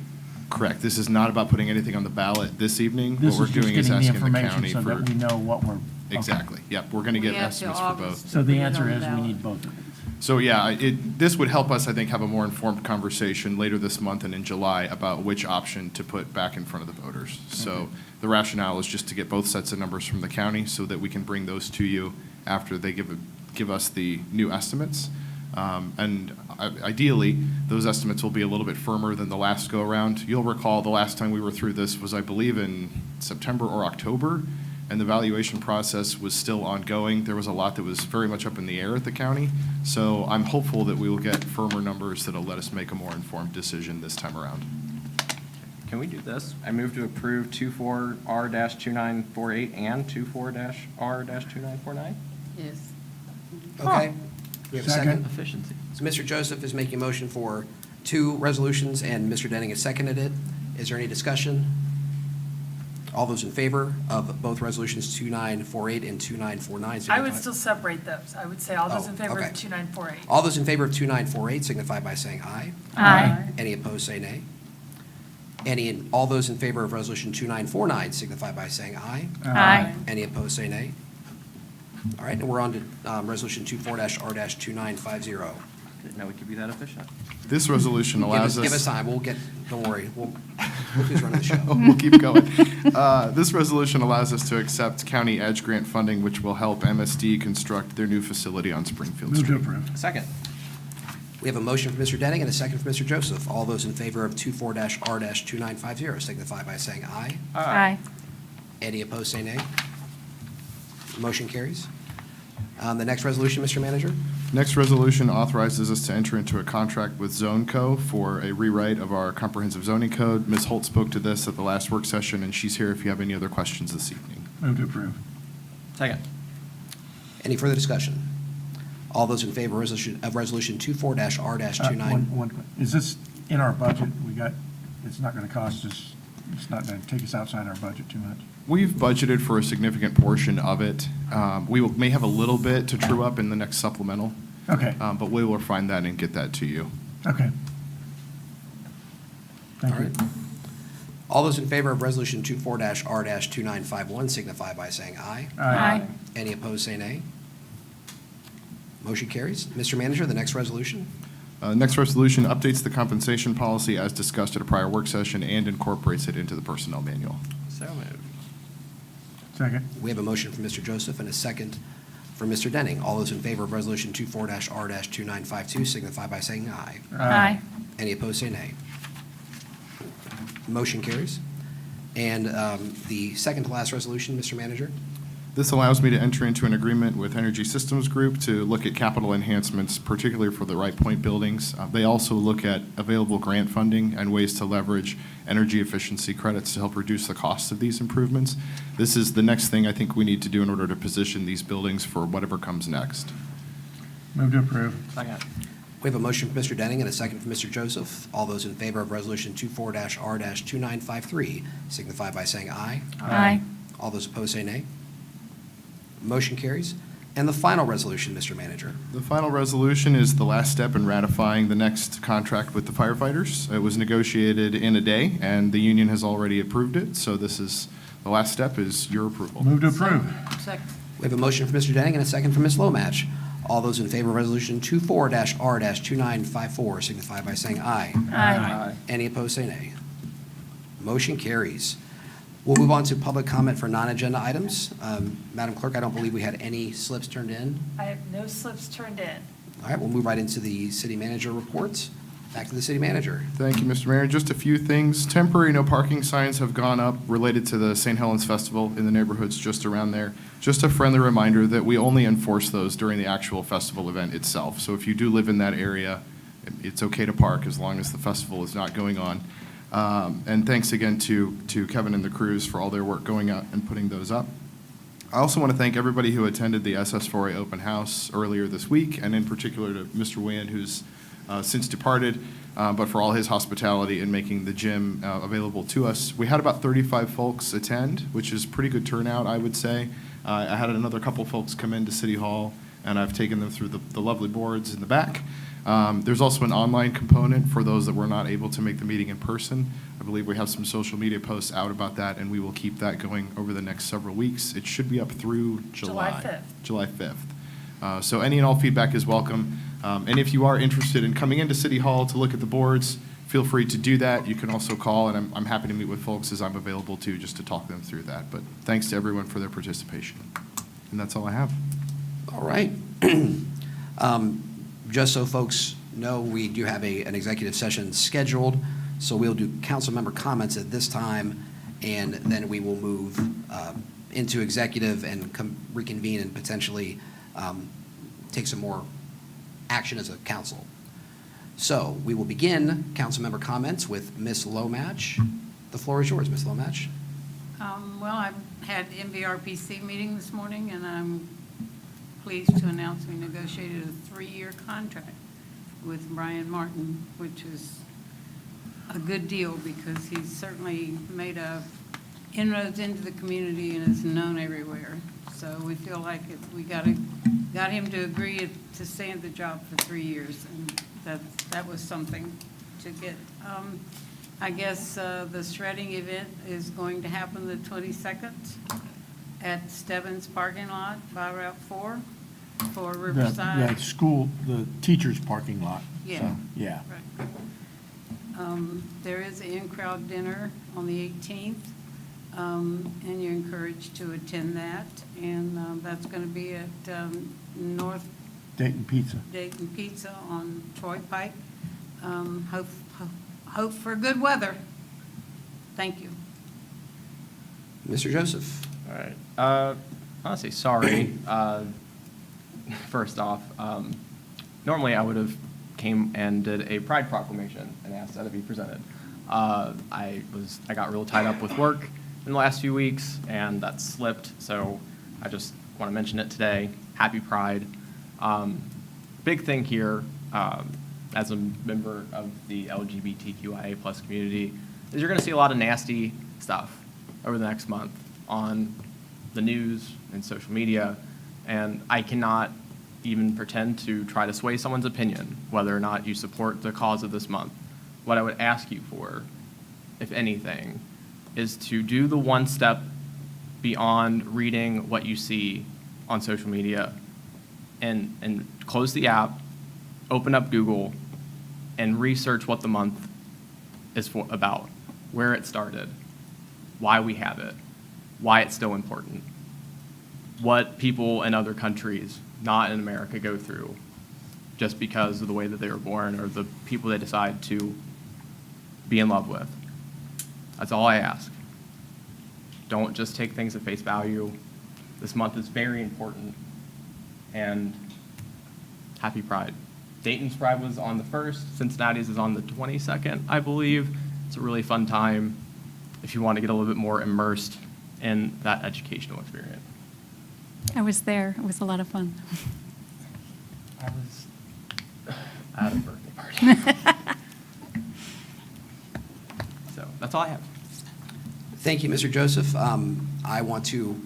Correct. This is not about putting anything on the ballot this evening. this What is we're just doing is getting the asking the information county so for. that we know what we're. okay. Exactly. Yep, we're going to get We have estimates till for both. August. So Put the it answer on the is we ballot. need both of these. So yeah, this would help us, I think, have a more informed conversation later this month and in July about which option to put back in front of the voters. So the rationale is just to get both sets of numbers from the county so that we can bring those to you after they give us the new estimates. And ideally, those estimates will be a little bit firmer than the last go-around. You'll recall the last time we were through this was, I believe, in September or October, and the valuation process was still ongoing. There was a lot that was very much up in the air at the county. So I'm hopeful that we will get firmer numbers that'll let us make a more informed decision this time around. can we do this? I move to approve 24R-2948 and 24-R-2949? Yes. Okay? We have a second? Efficiency. So Mr. Joseph is making a motion for 2 resolutions, and Mr. Denning has seconded it. Is there any discussion? All those in favor of both resolutions 2948 and 2949? I would signify- still separate those. I would say all those Oh, in favor okay. of 2948. All those in favor of 2948 signify by saying aye. Aye. Any opposed, say nay. All those in favor of resolution 2949 signify by saying aye. Aye. Any opposed, say nay. All right, and we're on to resolution 24-R-2950. Didn't know we could be that efficient. This resolution allows us. Give us time, don't worry, we'll who's running the show? We'll keep going. This resolution allows us to accept county edge grant funding, which will help MSD construct their new facility on Springfield Move to Street. approve. Second. We have a motion from Mr. Denning and a second from Mr. Joseph. All those in favor of 24-R-2950 signify by saying aye. Aye. Any opposed, say nay. Motion carries. The next resolution, Mr. Manager? Next resolution authorizes us to enter into a contract with Zone Co. for a rewrite of our comprehensive zoning code. Ms. Holt spoke to this at the last work session, and she's here if you have any other questions this evening. Move to approve. Second. Any further discussion? All those in favor of resolution 24-R-29? Is this in our budget? It's not going to cost us, it's not going to take us outside our budget too much? We've budgeted for a significant portion of it. We may have a little bit to true up in the next supplemental. Okay. But we will find that and get that to you. Okay. All Thank you. right. All those in favor of resolution 24-R-2951 signify by saying aye. Aye. Any opposed, say nay. Motion carries. Mr. Manager, the next resolution? Next resolution updates the compensation policy as discussed at a prior work session and incorporates it into the personnel manual. So moved. Second. We have a motion from Mr. Joseph and a second from Mr. Denning. All those in favor of resolution 24-R-2952 signify by saying aye. Aye. Any opposed, say nay. Motion carries. And the second to last resolution, Mr. Manager? This allows me to enter into an agreement with Energy Systems Group to look at capital enhancements, particularly for the Wright Point buildings. They also look at available grant funding and ways to leverage energy efficiency credits to help reduce the cost of these improvements. This is the next thing I think we need to do in order to position these buildings for whatever comes next. Move to approve. Second. We have a motion from Mr. Denning and a second from Mr. Joseph. All those in favor of Resolution 24-R-2953 signify by saying aye. Aye. All those opposed say nay. Motion carries. And the final resolution, Mr. Manager. The final resolution is the last step in ratifying the next contract with the firefighters. It was negotiated in a day, and the union has already approved it, so this is, the last step is your approval. Move to approve. Second. We have a motion from Mr. Denning and a second from Ms. Lomatch. All those in favor of Resolution 24-R-2954 signify by saying aye. Aye. Any opposed, say nay. Motion carries. We'll move on to public comment for non-agenda items. Madam Clerk, I don't believe we had any slips turned in. I have no slips turned in. All right, we'll move right into the city manager reports. Back to the city manager. Thank you, Mr. Mayor. Just a few things. Temporary no parking signs have gone up related to the St. Helens Festival in the neighborhoods just around there. Just a friendly reminder that we only enforce those during the actual festival event itself. So if you do live in that area, it's okay to park as long as the festival is not going on. And thanks again to Kevin and the crews for all their work going out and putting those up. I also want to thank everybody who attended the SS4A open house earlier this week, and in particular to Mr. Wynn, who's since departed, but for all his hospitality in making the gym available to us. We had about 35 folks attend, which is pretty good turnout, I would say. I had another couple folks come into City Hall, and I've taken them through the lovely boards in the back. There's also an online component for those that were not able to make the meeting in person. I believe we have some social media posts out about that, and we will keep that going over the next several weeks. It should be up through July 5th. July 5th. So any and all feedback is welcome. And if you are interested in coming into City Hall to look at the boards, feel free to do that. You can also call, and I'm happy to meet with folks as I'm available too, just to talk them through that. But thanks to everyone for their participation. And that's all I have. All right. Just so folks know, we do have an executive session scheduled, so we'll do council member comments at this time, and then we will move into executive and reconvene and potentially take some more action as a council. So we will begin council member comments with Ms. Lomatch. The floor is yours, Ms. Lomatch. Well, I had MVRPC meeting this morning, and I'm pleased to announce we negotiated a 3-year contract with Brian Martin, which is a good deal because he's certainly made inroads into the community and is known everywhere. So we feel like we got him to agree to stay in the job for 3 years, and that was something to get. I guess the shredding event is going to happen the 22nd at Stebbins parking lot by Route 4 for Riverside. The school, the teacher's parking lot. Yeah. So, yeah. Right. There is an in-crowd dinner on the 18th, and you're encouraged to attend that. And that's going to be at North Dayton Pizza. Dayton Pizza on Troy Pike. Hope for good weather. Thank you. Mr. Joseph. All right. Honestly, sorry. First off, normally I would have came and did a pride proclamation and asked that it be presented. I got real tied up with work in the last few weeks, and that slipped. So I just want to mention it today. Happy Pride. Big thing here, as a member of the LGBTQIA+ community, is you're going to see a lot of nasty stuff over the next month on the news and social media, and I cannot even pretend to try to sway someone's opinion, whether or not you support the cause of this month. What I would ask you for, if anything, is to do the one step beyond reading what you see on social media and close the app, open up Google, and research what the month is about, where it started, why we have it, why it's still important, what people in other countries, not in America, go through just because of the way that they were born or the people they decide to be in love with. That's all I ask. Don't just take things at face value. This month is very important, and happy Pride. Dayton's Pride was on the 1st, Cincinnati's is on the 22nd, I believe. It's a really fun time if you want to get a little bit more immersed in that educational experience. I was there. It was a lot of fun. I was at a birthday party. So that's all I have. Thank you, Mr. Joseph. I want to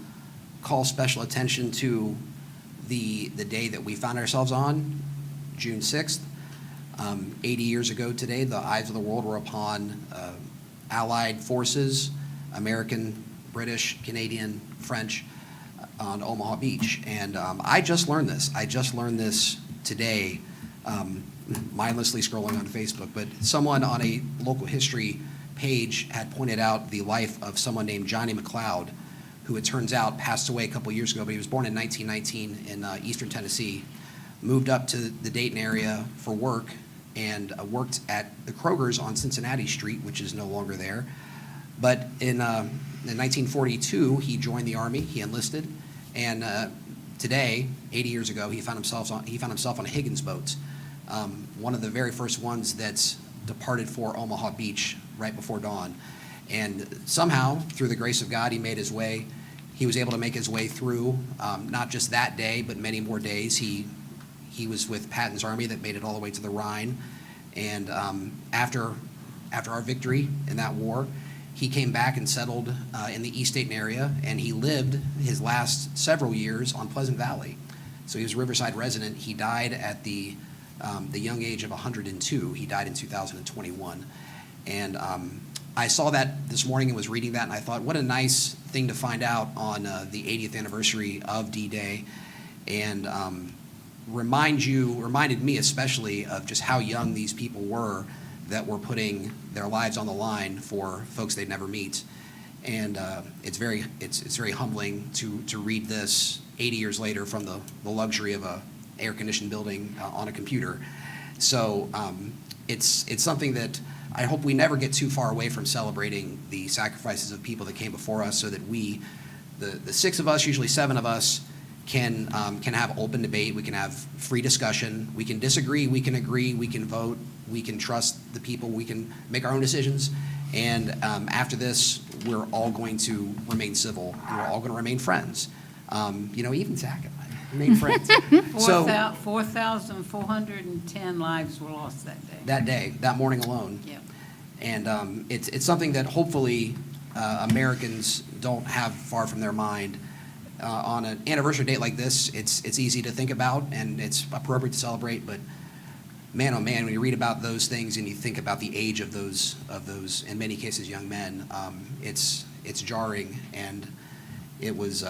call special attention to the day that we found ourselves on, June 6th. 80 years ago today, the eyes of the world were upon Allied forces, American, British, Canadian, French, on Omaha Beach. And I just learned this. I just learned this today, mindlessly scrolling on Facebook. But someone on a local history page had pointed out the life of someone named Johnny McLeod, who it turns out passed away a couple years ago, but he was born in 1919 in eastern Tennessee, moved up to the Dayton area for work, and worked at the Kroger's on Cincinnati Street, which is no longer there. But in 1942, he joined the Army, he enlisted, and today, 80 years ago, he found himself on a Higgins boat, one of the very first ones that's departed for Omaha Beach right before dawn. And somehow, through the grace of God, he made his way. He was able to make his way through, not just that day, but many more days. He was with Patton's army that made it all the way to the Rhine. And after our victory in that war, he came back and settled in the East Dayton area, and he lived his last several years on Pleasant Valley. So he was a Riverside resident. He died at the young age of 102. He died in 2021. And I saw that this morning and was reading that, and I thought, what a nice thing to find out on the 80th anniversary of D-Day, and reminded me especially of just how young these people were that were putting their lives on the line for folks they'd never meet. And it's very humbling to read this 80 years later from the luxury of a air-conditioned building on a computer. So it's something that I hope we never get too far away from celebrating the sacrifices of people that came before us, so that we, the 6 of us, usually 7 of us, can have open debate, we can have free discussion, we can disagree, we can agree, we can vote, we can trust the people, we can make our own decisions, and after this, we're all going to remain civil, we're all going to remain friends. Even Zach and I remain friends. So 4,410 lives were lost that day. That morning alone. Yeah. And it's something that hopefully Americans don't have far from their mind. On an anniversary date like this, it's easy to think about and it's appropriate to celebrate, but man, oh man, when you read about those things and you think about the age of those, in many cases, young men, it's jarring, and it was,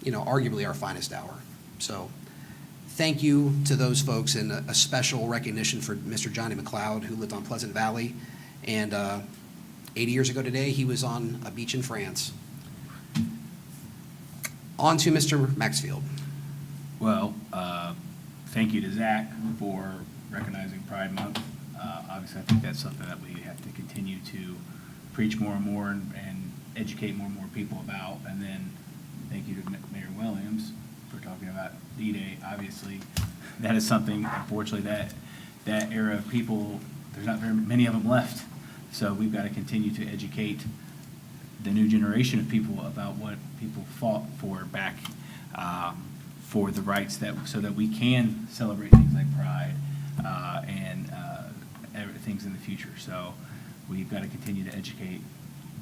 arguably our finest hour. So thank you to those folks, and a special recognition for Mr. Johnny McLeod, who lived on Pleasant Valley, and 80 years ago today, he was on a beach in France. On to Mr. Maxfield. Well, thank you to Zach for recognizing Pride Month. Obviously, I think that's something that we have to continue to preach more and more and educate more and more people about. And then thank you to Mayor Williams for talking about D-Day. Obviously, that is something, unfortunately, that era of people, there's not very many of them left. So we've got to continue to educate the new generation of people about what people fought for back for the rights so that we can celebrate things like Pride and things in the future. So we've got to continue to educate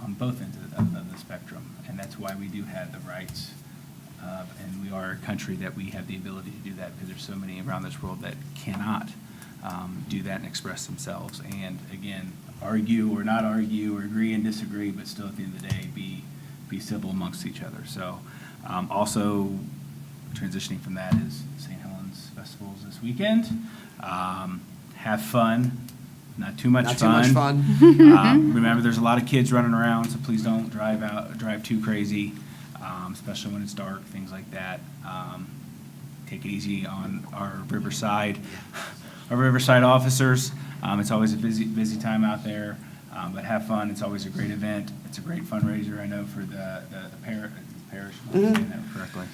on both ends of the spectrum, and that's why we do have the rights, and we are a country that we have the ability to do that, because there's so many around this world that cannot do that and express themselves. And again, argue or not argue or agree and disagree, but still at the end of the day be civil amongst each other. So also transitioning from that is St. Helens Festivals this weekend. Have fun. Not too much fun. Remember, there's a lot of kids running around, so please don't drive too crazy, especially when it's dark, things like that. Take it easy on our Riverside officers. It's always a busy time out there, but have fun. It's always a great event. It's a great fundraiser, I know, for the Parish, if I'm saying that correctly.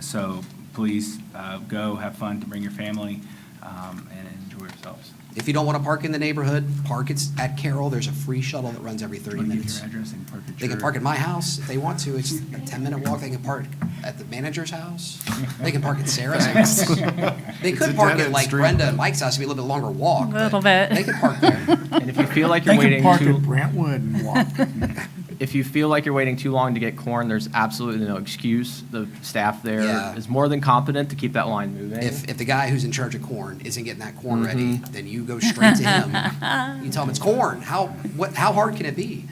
So please go, have fun, to bring your family, and enjoy yourselves. If you don't want to park in the neighborhood, park at Carroll. There's a free shuttle that runs every 30 Want to give minutes. your address and park at They can your- park at my house if they want to. It's a 10-minute walk. They can park at the manager's house. They can park at Sarah's house. They It's could a park at dead-end like street. Brenda and Mike's house. It'd be a little bit longer walk. A but little bit. They can park there. And if you feel like you're They can waiting park too, at Brentwood and walk. if you feel like you're waiting too long to get corn, there's absolutely no excuse. The staff there Yeah. is more than competent to keep that line moving. If the guy who's in charge of corn isn't getting that corn ready, then you go straight to him. You tell him it's corn. How hard can it be?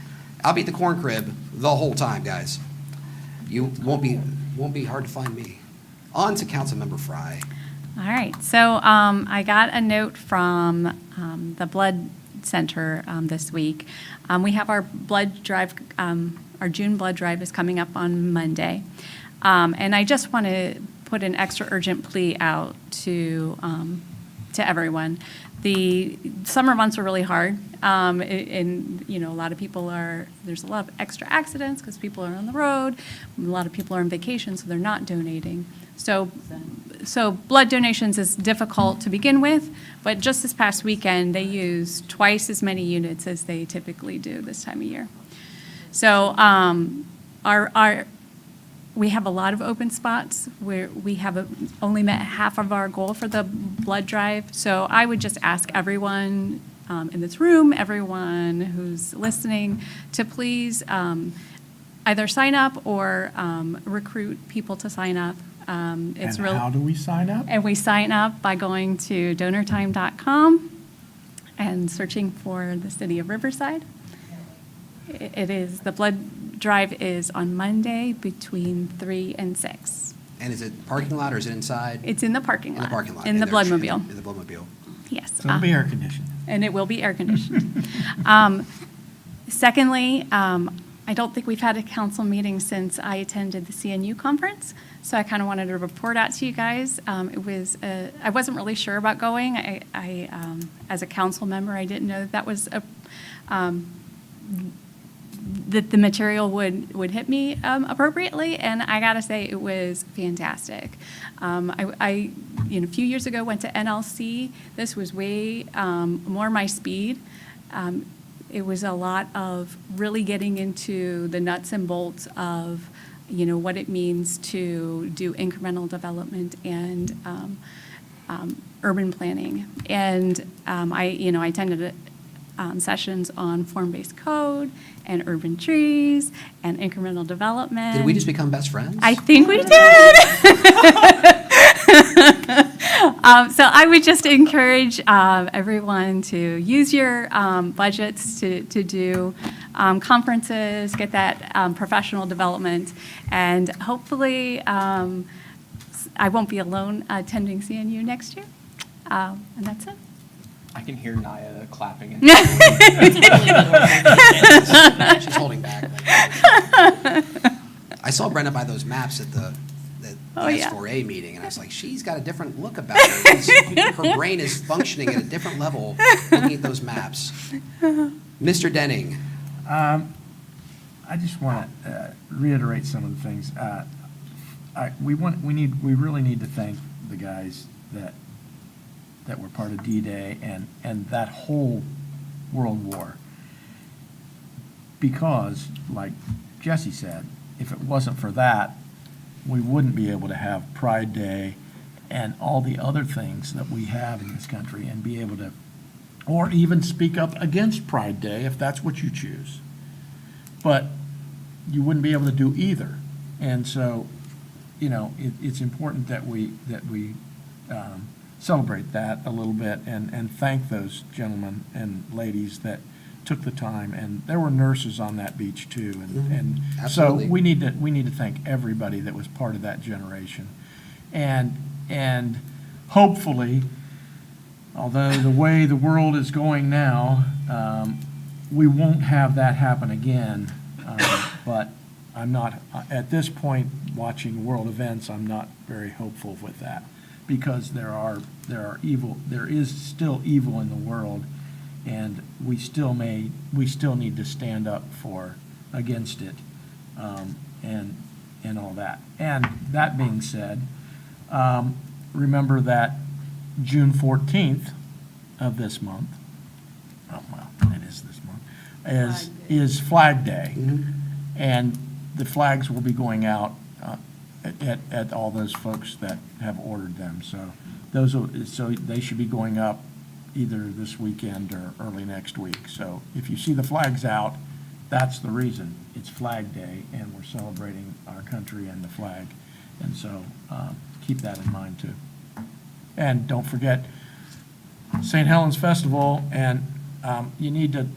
I'll be at the corn crib the whole time, guys. You won't be hard to find me. On to Councilmember Fry. All right, so I got a note from the Blood Center this week. We have our blood drive, our June blood drive is coming up on Monday. And I just want to put an extra urgent plea out to everyone. The summer months are really hard, and, you know, a lot of people there's a lot of extra accidents because people are on the road. A lot of people are on vacation, so they're not donating. So blood donations is difficult to begin with, but just this past weekend, they used twice as many units as they typically do this time of year. So we have a lot of open spots where we have only met half of our goal for the blood drive. So I would just ask everyone in this room, everyone who's listening, to please either sign up or recruit people to sign up. It's And real. how do we sign up? And we sign up by going to donortime.com and searching for the city of Riverside. It is, the blood drive is on Monday between 3 and 6. And is it parking lot or is it inside? It's in the parking lot. In the parking lot. In the there's- Bloodmobile. In the Bloodmobile. Yes. So it'll be air conditioned. And it will be air conditioned. Secondly, I don't think we've had a council meeting since I attended the CNU conference, so I kind of wanted to report out to you guys. It was, I wasn't really sure about going. I as a council member, I didn't know that was that the material would hit me appropriately, and I gotta say it was fantastic. I a few years ago went to NLC. This was way more my speed. It was a lot of really getting into the nuts and bolts of what it means to do incremental development and urban planning. And I attended sessions on form-based code and urban trees and incremental development. Did we just become best friends? I think we did. So I would just encourage everyone to use your budgets to do conferences, get that professional development, and hopefully I won't be alone attending CNU next year. And that's it. I can hear Naya clapping. She's holding back. I saw Brenda by those maps at the yeah. S4A meeting, and I was like, she's got a different look about her. Her brain is functioning at a different level looking at those maps. Mr. Denning. I just want to reiterate some of the things. We really need to thank the guys that were part of D-Day and that whole World War. Because, like Jesse said, if it wasn't for that, we wouldn't be able to have Pride Day and all the other things that we have in this country and be able to, or even speak up against Pride Day if that's what you choose. But you wouldn't be able to do either. And so, it's important that we celebrate that a little bit and thank those gentlemen and ladies that took the time. And there were nurses on that beach too. And so Absolutely. we need to thank everybody that was part of that generation. And hopefully, although the way the world is going now, we won't have that happen again. But I'm not, at this point, watching world events, I'm not very hopeful with that, because there is still evil in the world, and we still need to stand up against it. and all that. And that being said, remember that June 14th of this month, oh, well, it is this month, is Flag Day. And the flags will be going out at all those folks that have ordered them. So so they should be going up either this weekend or early next week. So if you see the flags out, that's the reason. It's Flag Day, and we're celebrating our country and the flag. And so keep that in mind, too. And don't forget St. Helens Festival, and you need to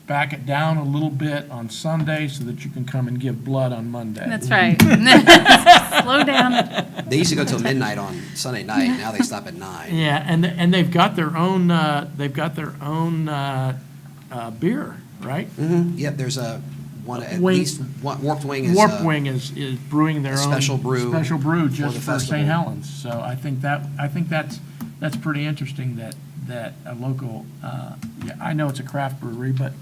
back it down a little bit on Sunday so that you can come and give blood on Monday. That's right. Slow down. They used to go till midnight on Sunday night. Now they stop at 9. Yeah, and they've got their own beer, right? Yep, there's at Wing- least one, Warped Wing is. Warped Wing is brewing their a own special brew special brew for just the for festival. St. Helens. So I think that's pretty interesting that a local. I know it's a craft brewery, but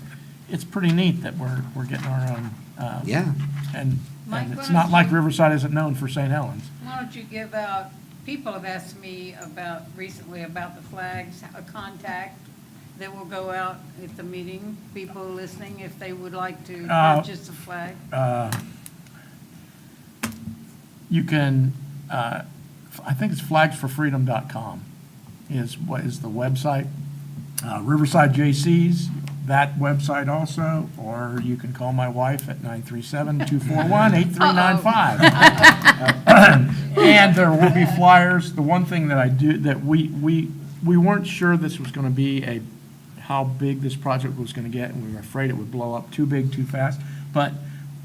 it's pretty neat that we're getting our own. Yeah. And Mike, it's why not don't like you- Riverside isn't known for St. Helens. Why don't you give out, people have asked me recently about the flags, a contact that will go out at the meeting, people listening, if they would like to purchase a flag. You can, I think it's flagsforfreedom.com is what is the website. Riverside JC's, that website also, or you can call my wife at 937-241-8395. And there will be flyers. The one thing that we weren't sure this was going to be how big this project was going to get, and we were afraid it would blow up too big too fast. But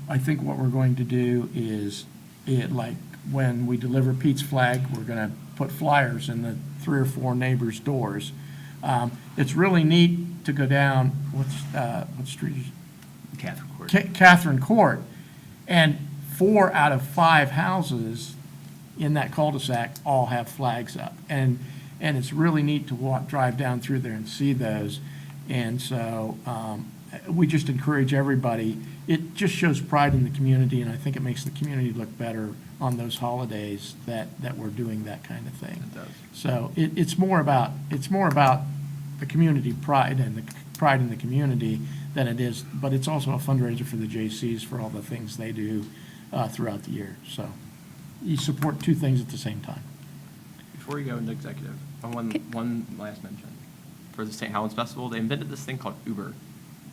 I think what we're going to do is, like when we deliver Pete's flag, we're going to put flyers in the 3 or 4 neighbors' doors. It's really neat to go down, what street is Catherine Court. Catherine Court, and 4 out of 5 houses in that cul-de-sac all have flags up. And it's really neat to drive down through there and see those. And so we just encourage everybody. It just shows pride in the community, and I think it makes the community look better on those holidays that we're doing that kind of thing. It does. So it's more about the community pride and the pride in the community than it is, but it's also a fundraiser for the J.C.'s for all the things they do throughout the year. So you support 2 things at the same time. Before you go into executive, one last mention. For the St. Helens Festival, they invented this thing called Uber.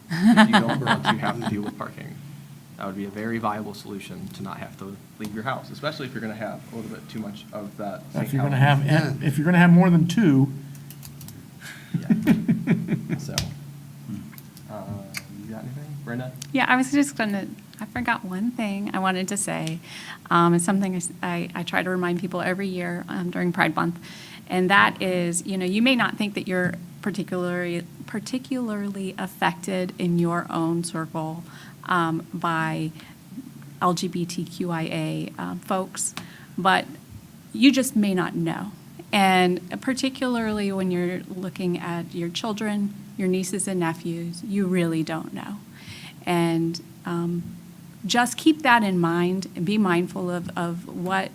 If you don't want to have to deal with parking. That would be a very viable solution to not have to leave your house, especially if you're going to have a little bit too much of that. If you're going to have more than 2. So, you got anything, Brenda? Yeah, I was just I forgot one thing I wanted to say. It's something I try to remind people every year during Pride Month, and that is, you may not think that you're particularly affected in your own circle by LGBTQIA folks, but you just may not know. And particularly when you're looking at your children, your nieces and nephews, you really don't know. And just keep that in mind and be mindful of what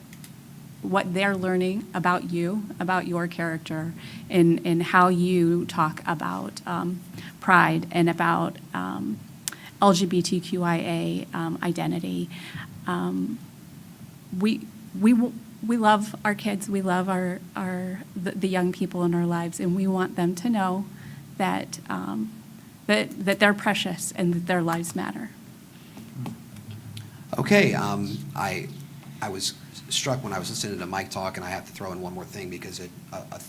they're learning about you, about your character, and how you talk about pride and about LGBTQIA identity. We love our kids. We love the young people in our lives, and we want them to know that that they're precious and that their lives matter. Okay, I was struck when I was listening to Mike talk, and I have to throw in one more thing because a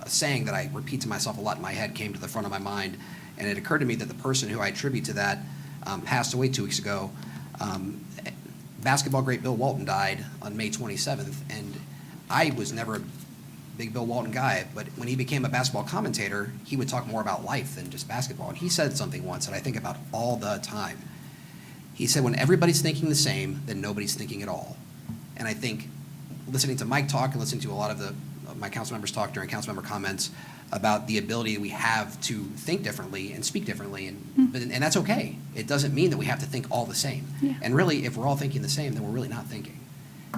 saying that I repeat to myself a lot in my head came to the front of my mind, and it occurred to me that the person who I attribute to that passed away 2 weeks ago. Basketball great Bill Walton died on May 27th, and I was never a big Bill Walton guy, but when he became a basketball commentator, he would talk more about life than just basketball. And he said something once that I think about all the time. He said, when everybody's thinking the same, then nobody's thinking at all. And I think listening to Mike talk and listening to a lot of the my council members talked during council member comments about the ability we have to think differently and speak differently, and that's okay. It doesn't mean that we have to think all the same. Yeah. And really, if we're all thinking the same, then we're really not thinking.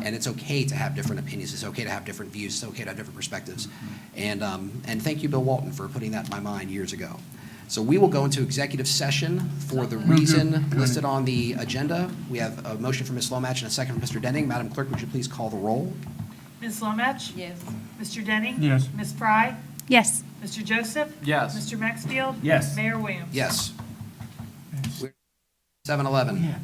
And it's okay to have different opinions. It's okay to have different views. It's okay to have different perspectives. And thank you, Bill Walton, for putting that in my mind years ago. So we will go into executive session for the reason listed on the agenda. We have a motion from Ms. Lomach and a second from Mr. Denning. Madam Clerk, would you please call the roll? Ms. Lomach? Yes. Mr. Denning? Yes. Ms. Fry? Yes. Mr. Joseph? Yes. Mr. Maxfield? Yes. Mayor Williams? Yes. 7:11.